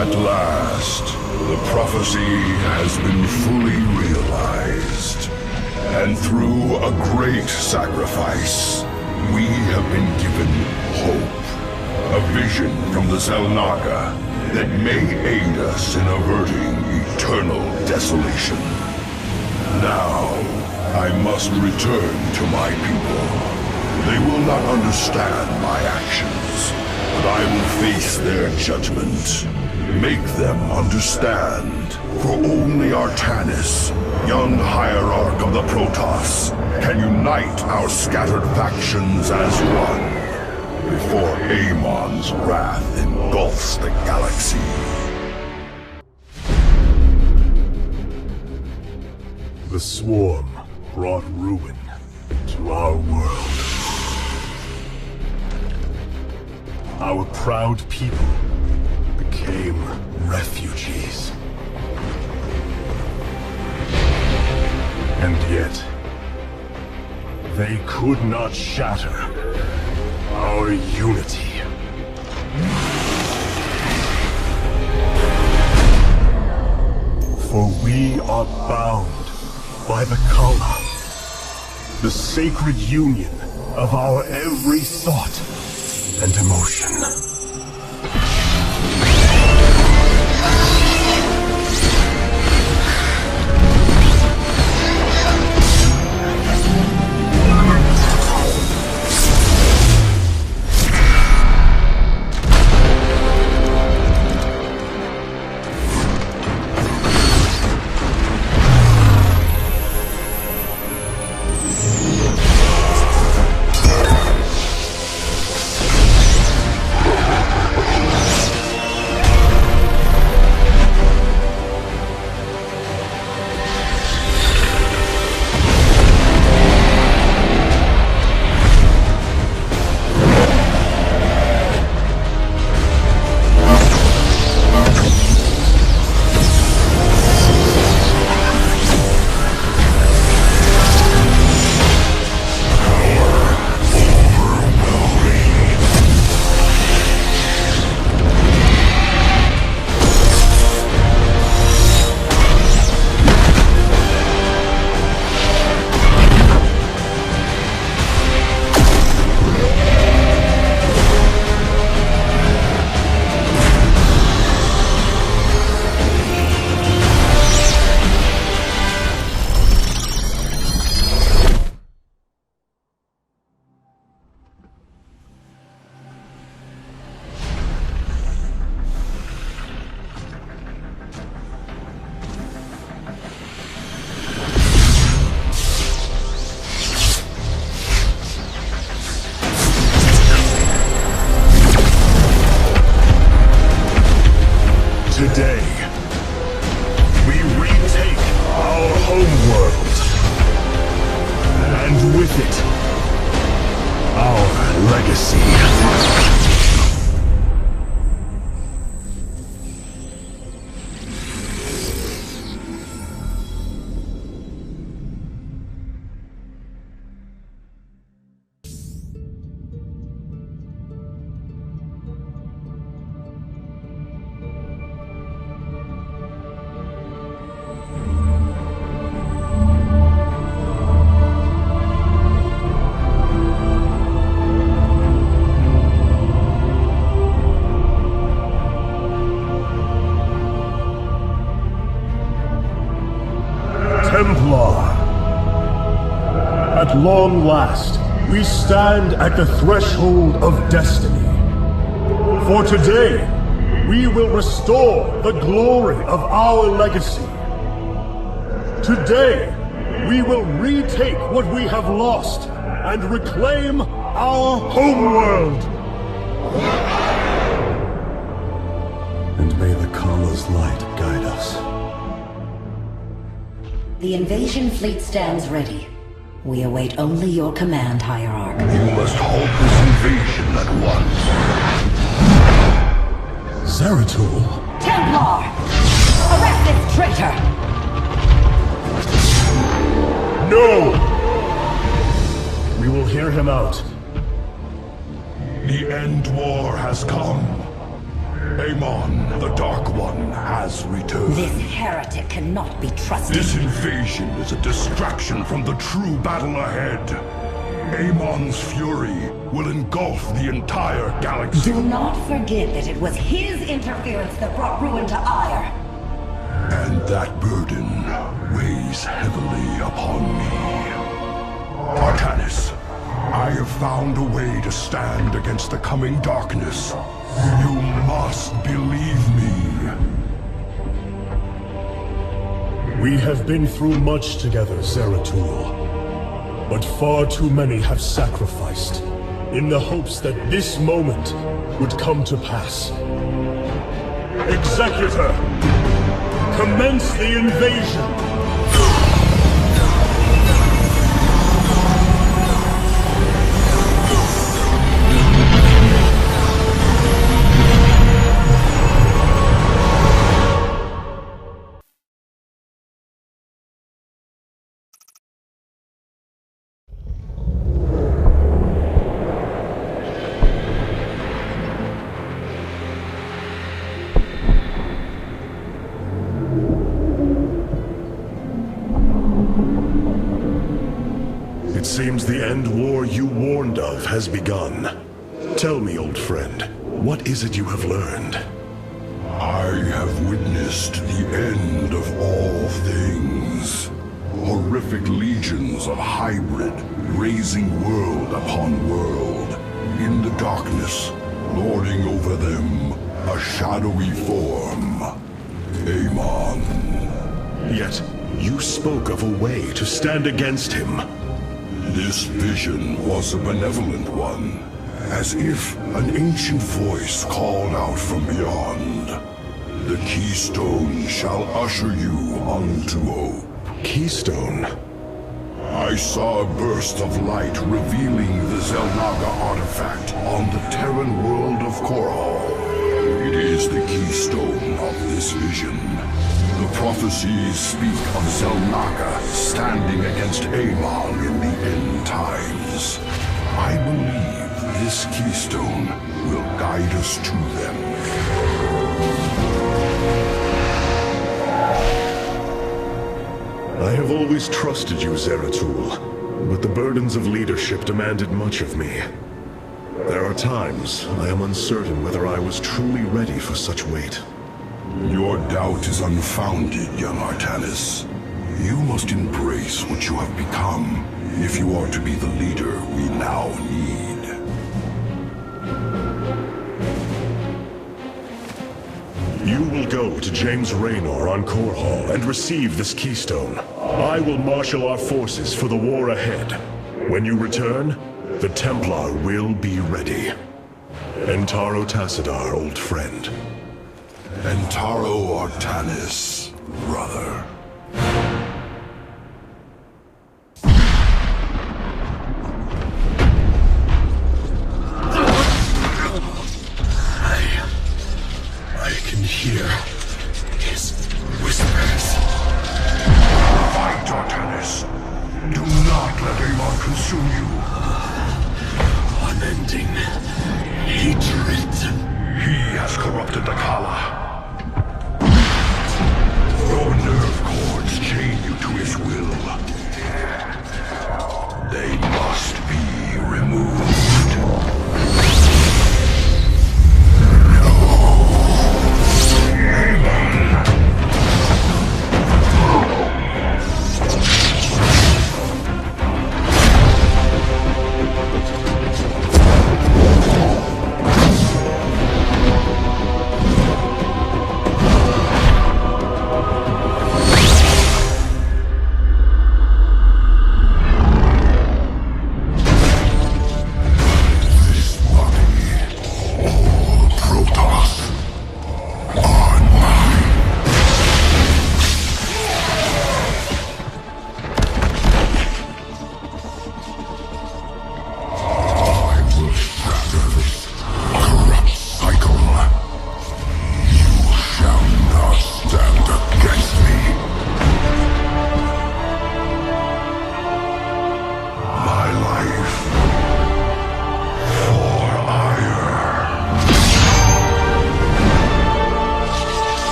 At last, the prophecy has been fully realized. And through a great sacrifice, we have been given hope. A vision from the Zelnaga that may aid us in averting eternal desolation. Now, I must return to my people. They will not understand my actions, but I will face their judgment. Make them understand. For only Artanis, young hierarch of the Protoss, can unite our scattered factions as one, before Amon's wrath engulfs the galaxy. The Swarm brought ruin to our world. Our proud people became refugees. And yet, they could not shatter our unity. For we are bound by the Kala, the sacred union of our every thought and emotion. Today, we retake our homeworld, and with it, our legacy. Templar. At long last, we stand at the threshold of destiny. For today, we will restore the glory of our legacy. Today, we will retake what we have lost and reclaim our homeworld. And may the Kala's light guide us. The invasion fleet stands ready. We await only your command, Hierarch. You must halt this invasion at once. Zeratul? Templar! Arrest this traitor! No! We will hear him out. The end war has come. Amon, the Dark One, has returned. This heretic cannot be trusted. This invasion is a distraction from the true battle ahead. Amon's fury will engulf the entire galaxy. Do not forget that it was his interference that brought ruin to Ire. And that burden weighs heavily upon me. Artanis, I have found a way to stand against the coming darkness. You must believe me. We have been through much together, Zeratul. But far too many have sacrificed, in the hopes that this moment would come to pass. Executor! Commence the invasion! It seems the end war you warned of has begun. Tell me, old friend, what is it you have learned? I have witnessed the end of all things. Horrific legions of hybrid, raising world upon world. In the darkness, lording over them, a shadowy form. Amon. Yet, you spoke of a way to stand against him. This vision was a benevolent one, as if an ancient voice called out from beyond. The Keystone shall usher you unto hope. Keystone? I saw a burst of light revealing the Xel'Naga artifact on the Terran world of Korhal. It is the keystone of this vision. The prophecies speak of Xel'Naga standing against Amon in the end times. I believe this keystone will guide us to them. I have always trusted you, Zeratul, but the burdens of leadership demanded much of me. There are times I am uncertain whether I was truly ready for such weight. Your doubt is unfounded, young Artanis. You must embrace what you have become, if you are to be the leader we now need. You will go to James Raynor on Korhal and receive this keystone. I will marshal our forces for the war ahead. When you return, the Templar will be ready. Entaro Tassadar, old friend. Entaro Artanis, brother. I can hear his whispers. Fight, Artanis. Do not let Amon consume you. Unending hatred. He has corrupted the Kala. Your nerve cords chain you to his will. They must be removed.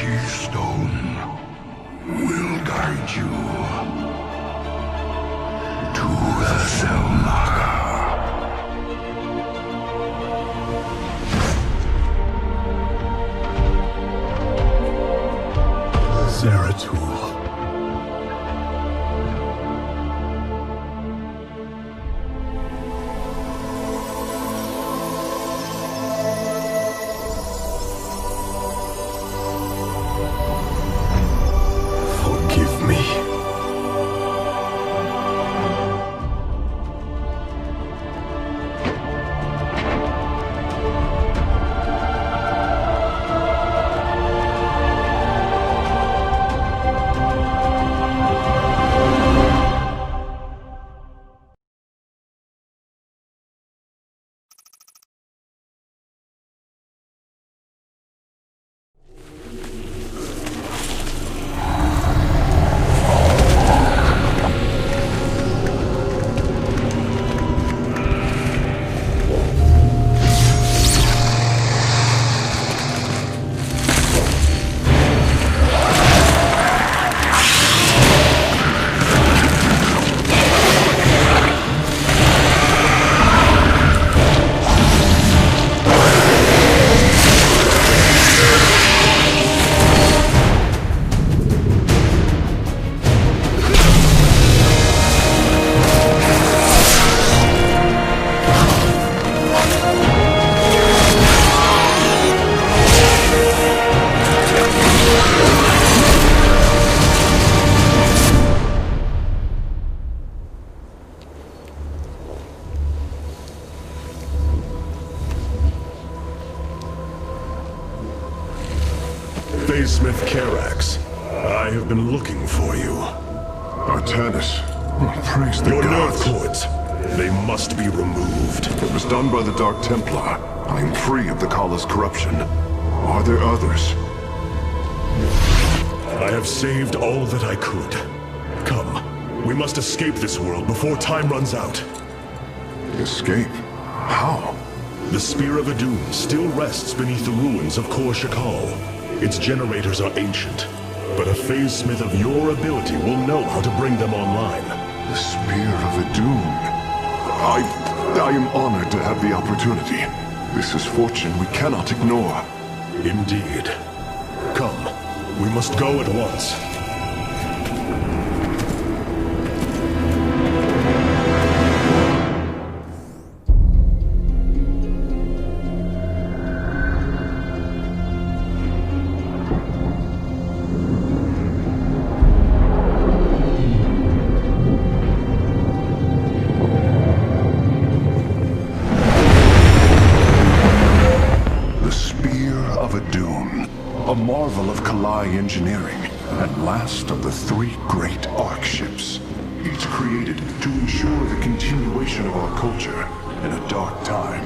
keystone will guide you to the Selmacher. Zeratul. Forgive me. Smith Karax, I have been looking for you. Artanis, praise the Your gods. nerve cords, they must be removed. It was done by the Dark Templar. I am free of the Kala's corruption. Are there others? I have saved all that I could. Come, we must escape this world before time runs out. Escape? How? The Spear of Adun still rests beneath the ruins of Kor Shakal. Its generators are ancient, but a phase smith of your ability will know how to bring them online. The Spear of Adun. I am honored to have the opportunity. This is fortune we cannot ignore. Indeed. Come, we must go at once. Engineering, and last of the three great Ark ships, each created to ensure the continuation of our culture in a dark time.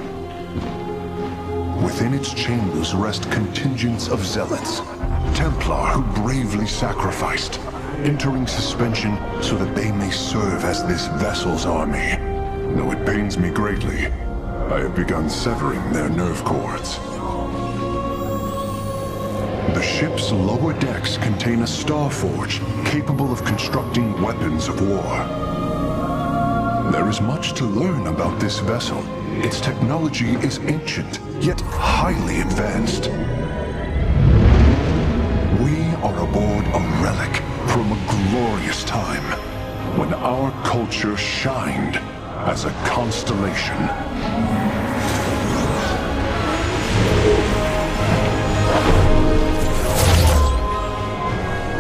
Within its chambers rest contingents of zealots, Templar who bravely sacrificed, entering suspension so that they may serve as this vessel's army. Though it pains me greatly, I have begun severing their nerve cords. The ship's lower decks contain a star forge capable of constructing weapons of war. There is much to learn about this vessel. Its technology is ancient, yet highly advanced. We are aboard a relic from a glorious time, when our culture shined as a constellation.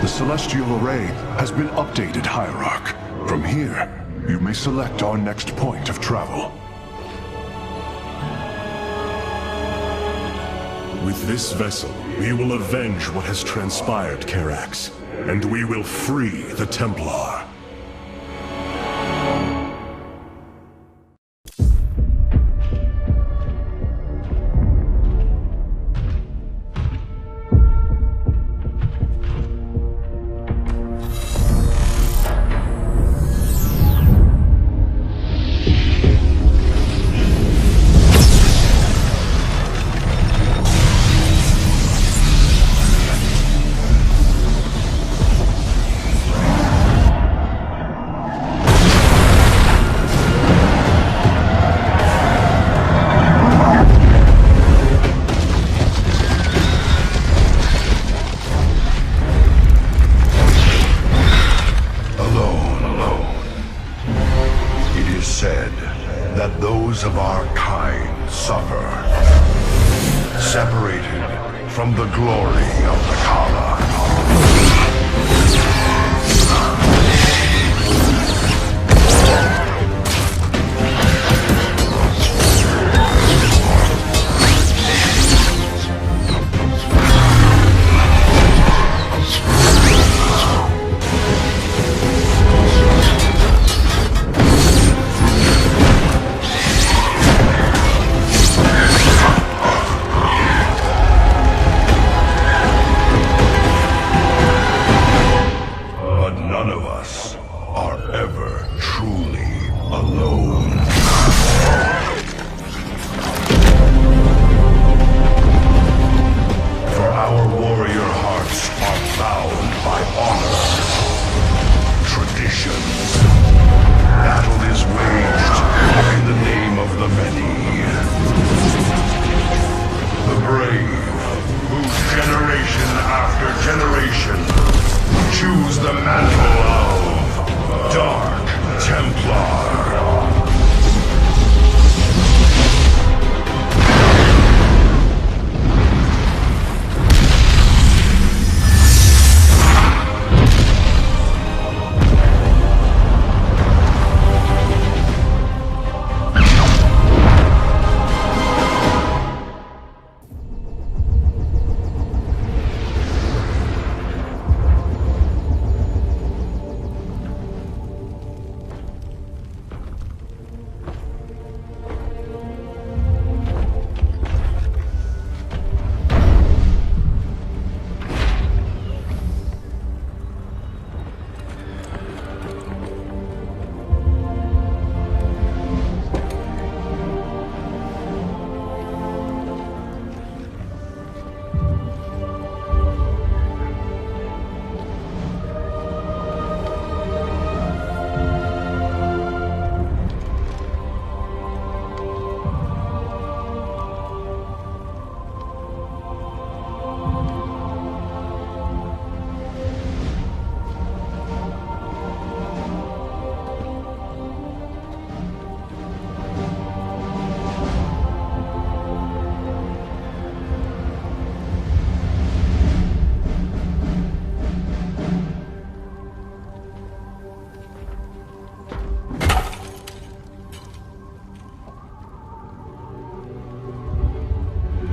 The Celestial Array has been updated, Hierarch. From here, you may select our next point of travel. With this vessel, we will avenge what has transpired, Karax, and we will free the Templar. members of our kind suffer, separated from the glory of the Kala.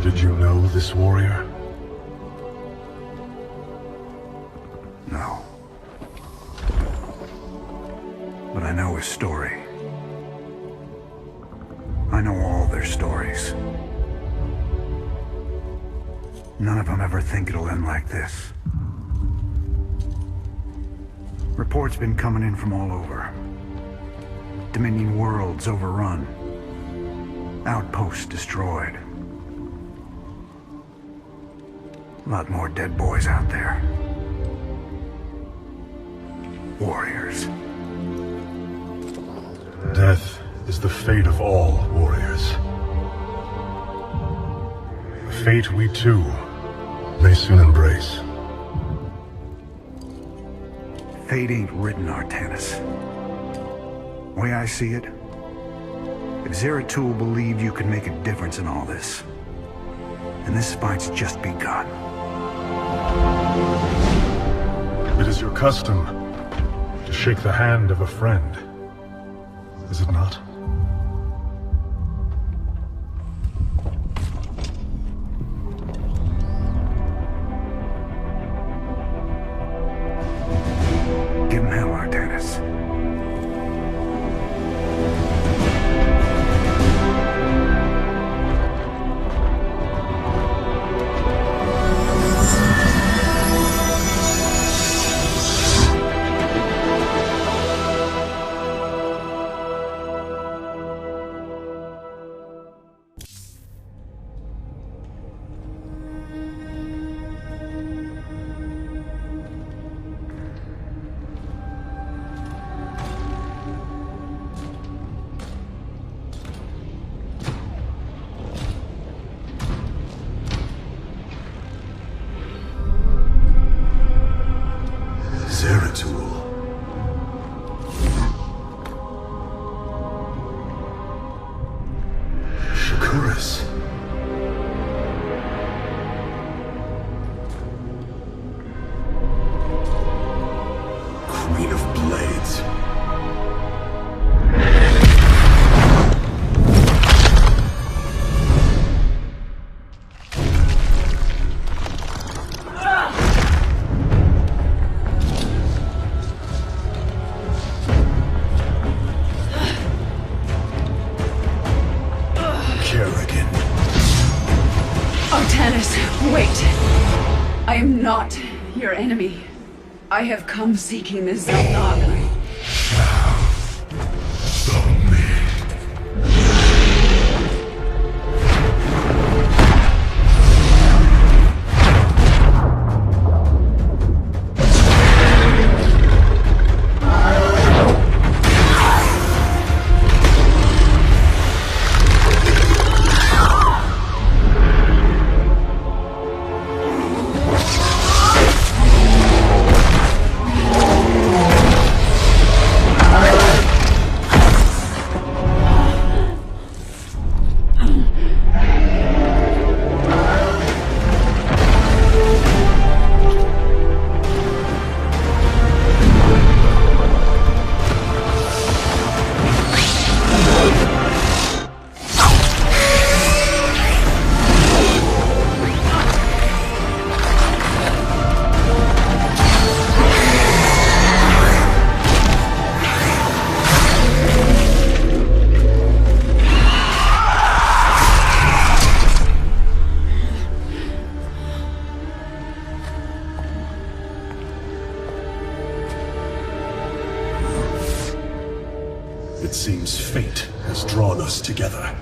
Did you know this warrior? No. But I know his story. I know all their stories. None of them ever think it'll end like this. Reports been coming in from all over. Dominion worlds overrun. Outposts destroyed. A lot more dead boys out there. Warriors. Death is the fate of all warriors. A fate we too may soon embrace. Fate ain't written, Artanis. The way I see it, if Zeratul believed you could make a difference in all this, then this fight's just begun. It is your custom to shake the hand of a friend, is it not? Give him hell, Artanis. I am not your enemy. I have come seeking the Zelnaga. It seems fate has drawn us together.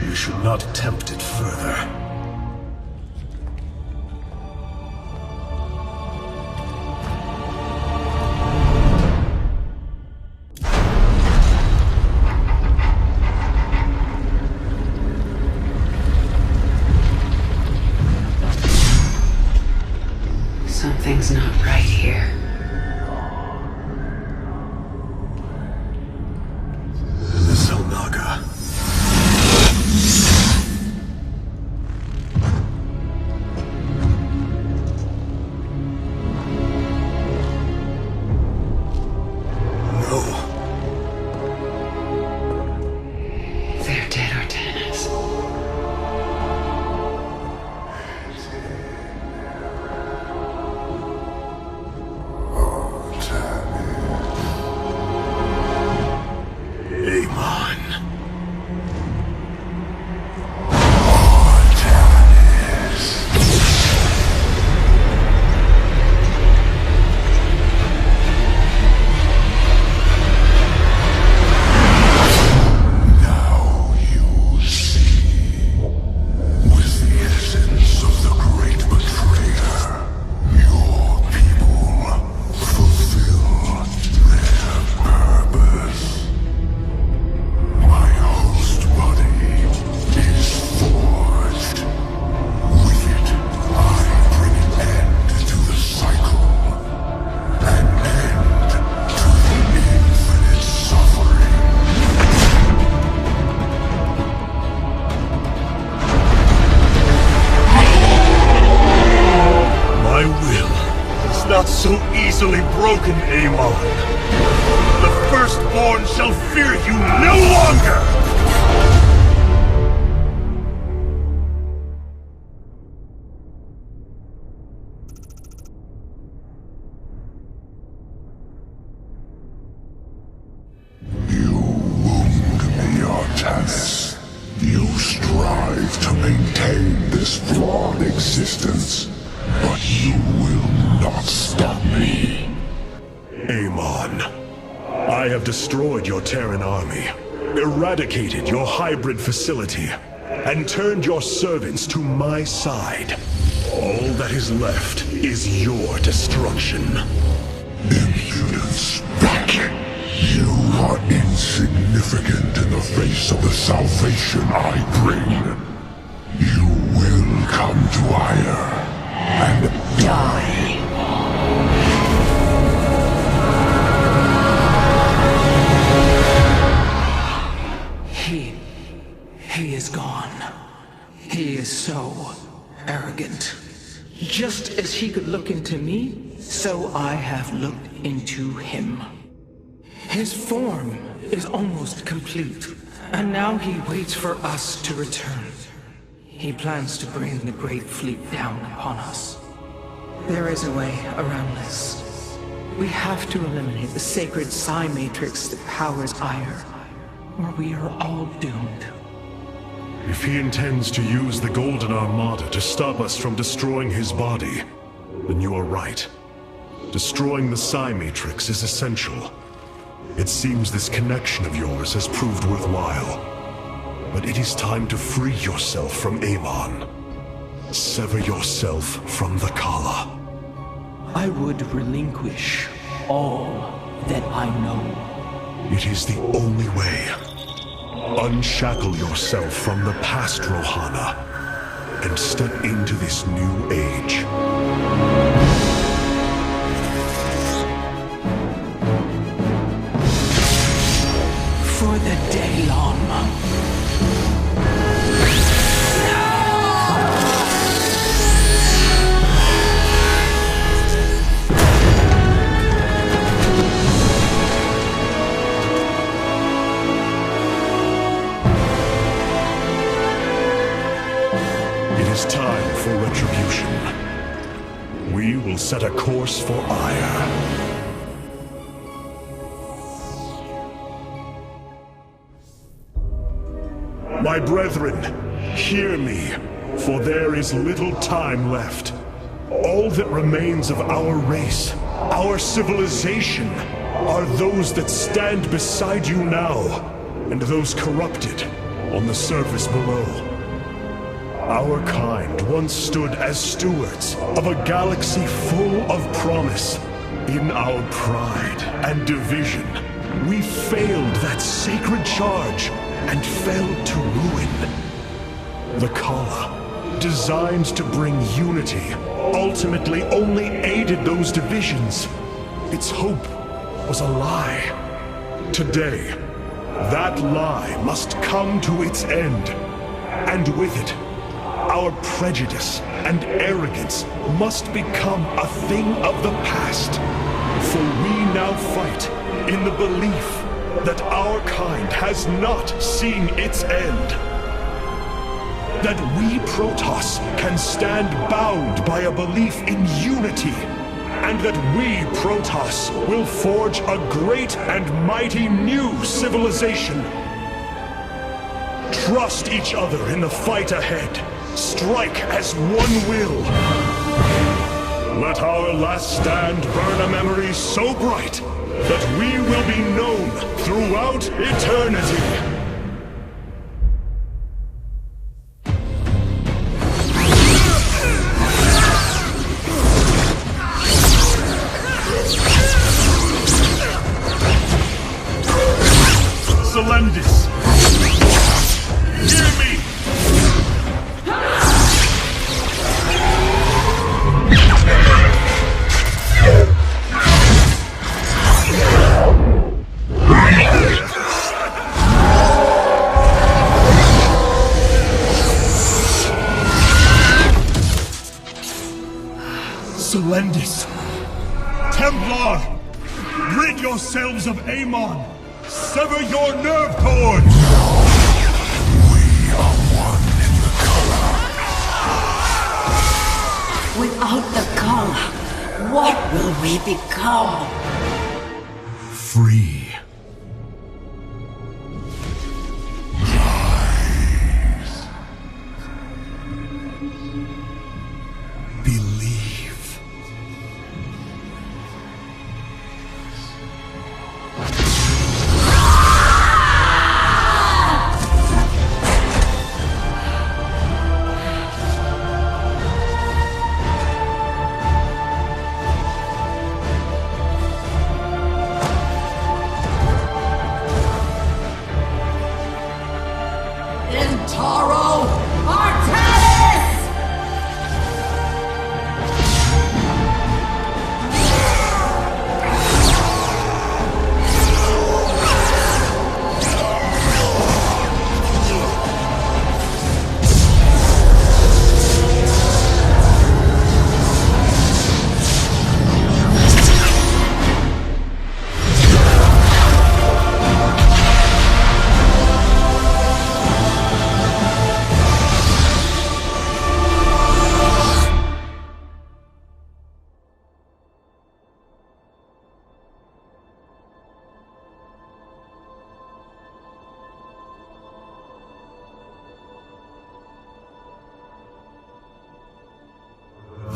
We should not attempt it further. Something's not right here. The Zelnaga. No. They're dead, Artanis. Not so easily broken, Amon. The Firstborn shall fear you no longer! You wound me, Artanis. You strive to maintain this flawed existence, but you will not stop me. Amon, I have destroyed your Terran army, eradicated your hybrid facility, and turned your servants to my side. All that is left is your destruction. Impudence, back! You are insignificant in the face of the salvation I bring. You will come to Ire and die. He is gone. He is so arrogant. Just as he could look into me, so I have looked into him. His form is almost complete, and now he waits for us to return. He plans to bring the Great Fleet down upon us. There is a way around this. We have to eliminate the sacred Psi Matrix that powers Ire, or we are all doomed. If he intends to use the Golden Armada to stop us from destroying his body, then you are right. Destroying the Psi Matrix is essential. It seems this connection of yours has proved worthwhile. But it is time to free yourself from Amon. Sever yourself from the Kala. I would relinquish all that I know. It is the only way. Unshackle yourself from the past, Rohana, and step into this new age. For the Daylon. Time for retribution. We will set a course for ire. My brethren, hear me, for there is little time left. All that remains of our race, our civilization, are those that stand beside you now, and those corrupted on the surface below. Our kind once stood as stewards of a galaxy full of promise. In our pride and division, we failed that sacred charge and fell to ruin. The Kala, designed to bring unity, ultimately only aided those divisions. Its hope was a lie. Today, that lie must come to its end, and with it, our prejudice and arrogance must become a thing of the past. For we now fight in the belief that our kind has not seen its end. That we Protoss can stand bound by a belief in unity. And that we Protoss will forge a great and mighty new civilization. Trust each other in the fight ahead. Strike as one will. Let our last stand burn a memory so bright that we will be known throughout eternity. Selendis! Hear me! Selendis! Templar! Rid yourselves of Amon! Sever your nerve cords! We are one in the Kala. Without the Kala, what will we become? Free. Rise. Believe.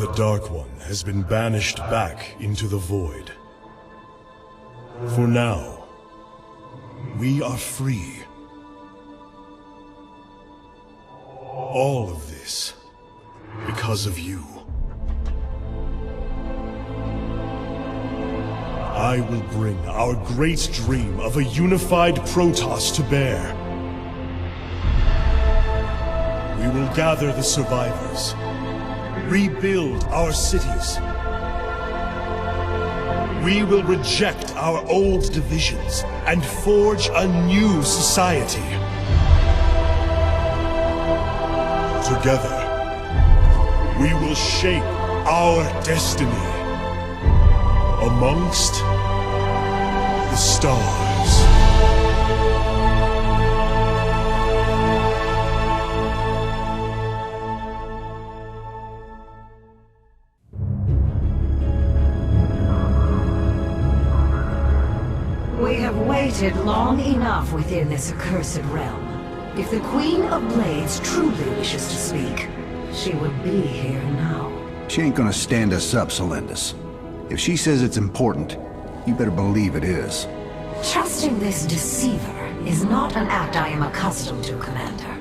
The Dark One has been banished back into the void. For now, we are free. All of this because of you. I will bring our great dream of a unified Protoss to bear. We will gather the survivors, rebuild our cities. We will reject our old divisions and forge a new society. Together, we will shape our destiny amongst the stars. We have waited long enough within this accursed realm. If the Queen of Blades truly wishes to speak, she would be here now. She ain't gonna stand us up, Celendis. If she says it's important, you better believe it is. Trusting this deceiver is not an act I am accustomed to, Commander.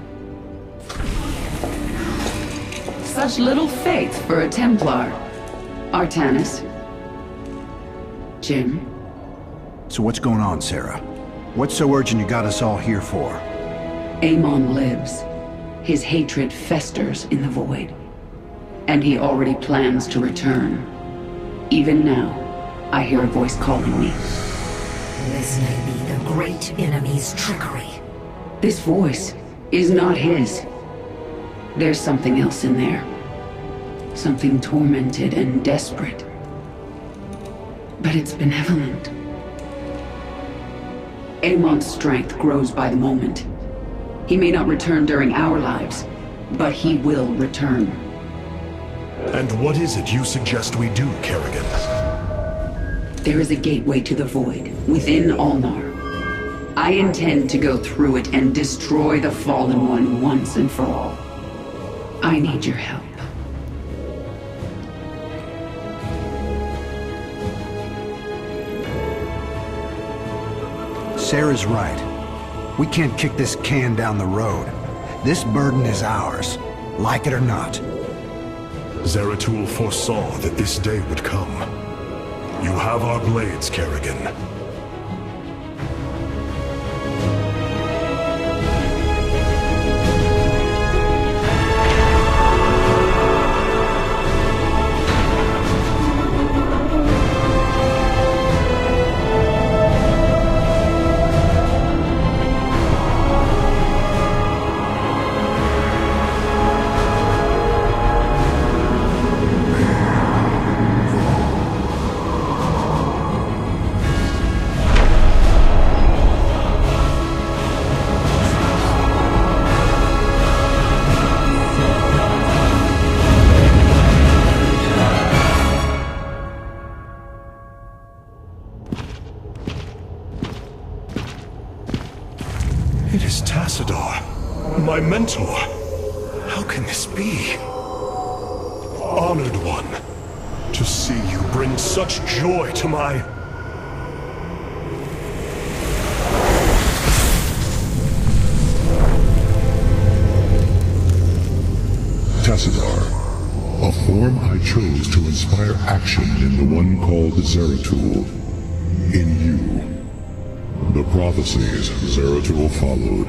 Such little faith for a Templar. Artanis. Jim. So what's going on, Sarah? What's so urgent you got us all here for? Amon lives. His hatred festers in the void. And he already plans to return. Even now, I hear a voice calling me. This may be the great enemy's trickery. This voice is not his. There's something else in there. Something tormented and desperate. But it's benevolent. Amon's strength grows by the moment. He may not return during our lives, but he will return. And what is it you suggest we do, Kerrigan? There is a gateway to the void, within Ulnar. I intend to go through it and destroy the Fallen One once and for all. I need your help. Sarah's right. We can't kick this can down the road. This burden is ours, like it or not. Zeratul foresaw that this day would come. You have our blades, Kerrigan. It is Tassadar, my mentor. How can this be? Honored one, to see you bring such joy to my... Tassadar, a form I chose to inspire action in the one called Zeratul. In you. The prophecies Zeratul followed,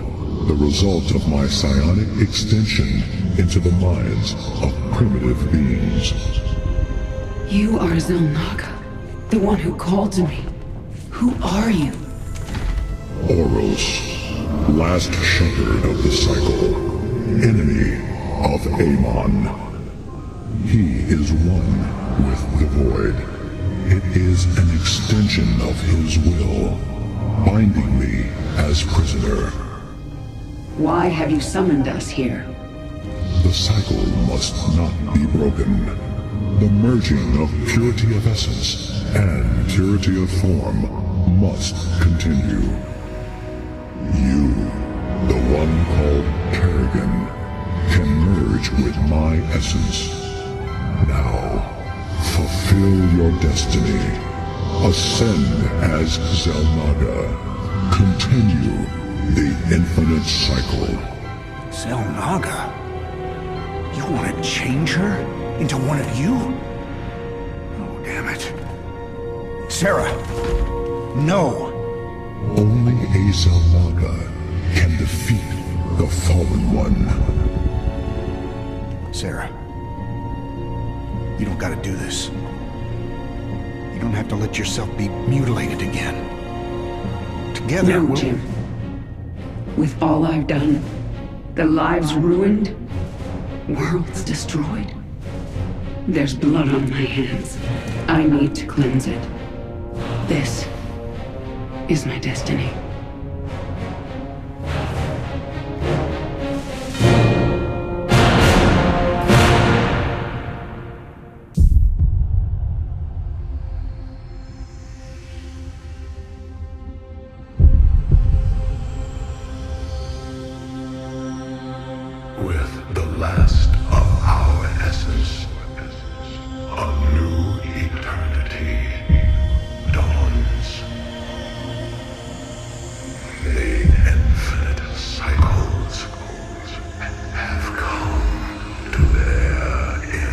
the result of my psionic extension into the minds of primitive beings. You are Zelnaga, the one who called to me. Who are you? Oros, last shepherd of the cycle, enemy of Amon. He is one with the void. It is an extension of his will, binding me as prisoner. Why have you summoned us here? The cycle must not be broken. The merging of purity of essence and purity of form must continue. You, the one called Kerrigan, can merge with my essence. Now, fulfill your destiny. Ascend as Xel'Naga. Continue the infinite cycle. Xel'Naga? You want to change her into one of you? Oh, damn it. Sarah! No! Only a Xel'Naga can defeat the Fallen One. Sarah, you don't gotta do this. You don't have to let yourself be mutilated again. Together, No, we'll... Jim. With all I've done, the lives ruined, worlds destroyed, there's blood on my hands. I need to cleanse it. This is my destiny. With the last of our essence, a new eternity dawns. The infinite cycles have come to their end.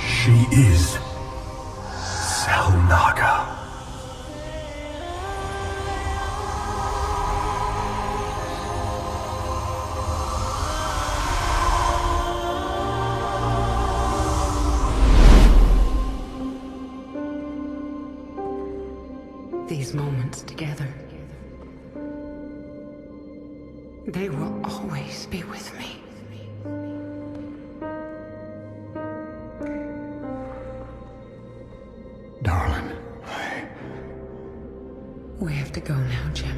She is Xel'Naga. These moments together, they will always be with me. Darling. We have to go now, Jim.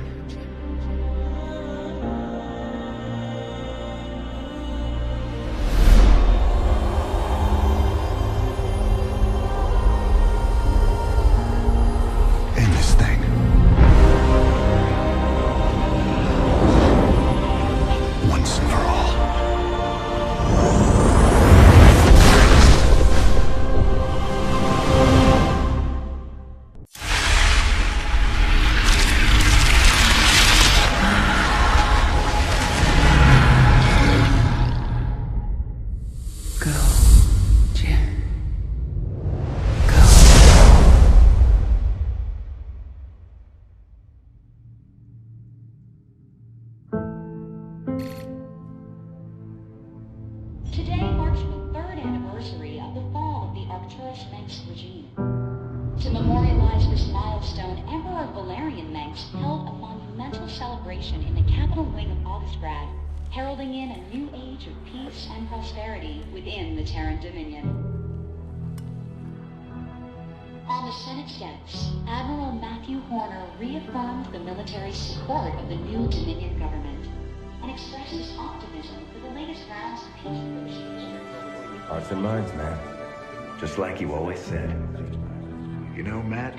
End this thing. Once and for all. Go, Jim. Today marks the third anniversary of the fall of the Arcturus Menx regime. To memorialize this milestone, Emperor Valerian Menx held a monumental celebration in the capital wing of Augustgrad, heralding in a new age of peace and prosperity within the Terran Dominion. On the Senate steps, Admiral Matthew Horner reaffirmed the military support of the new Dominion government and expressed his optimism for the latest rounds of peace negotiations. Hearts and minds, man. Just like you always said. You know, Matt,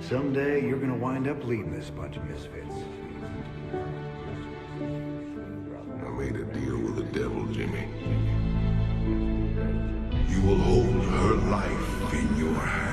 someday you're gonna wind up leading this bunch of misfits. I made a deal with the devil, Jimmy. You will hold her life in your hands.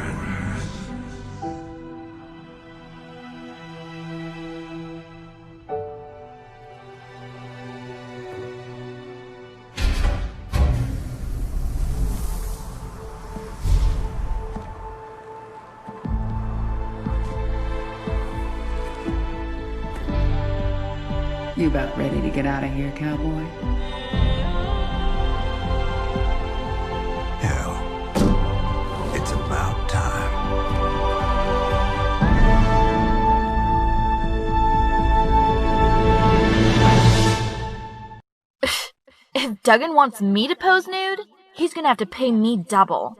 You about ready to get out of here, cowboy? Hell, it's about time. If Duggan wants me to pose nude, he's gonna have to pay me double.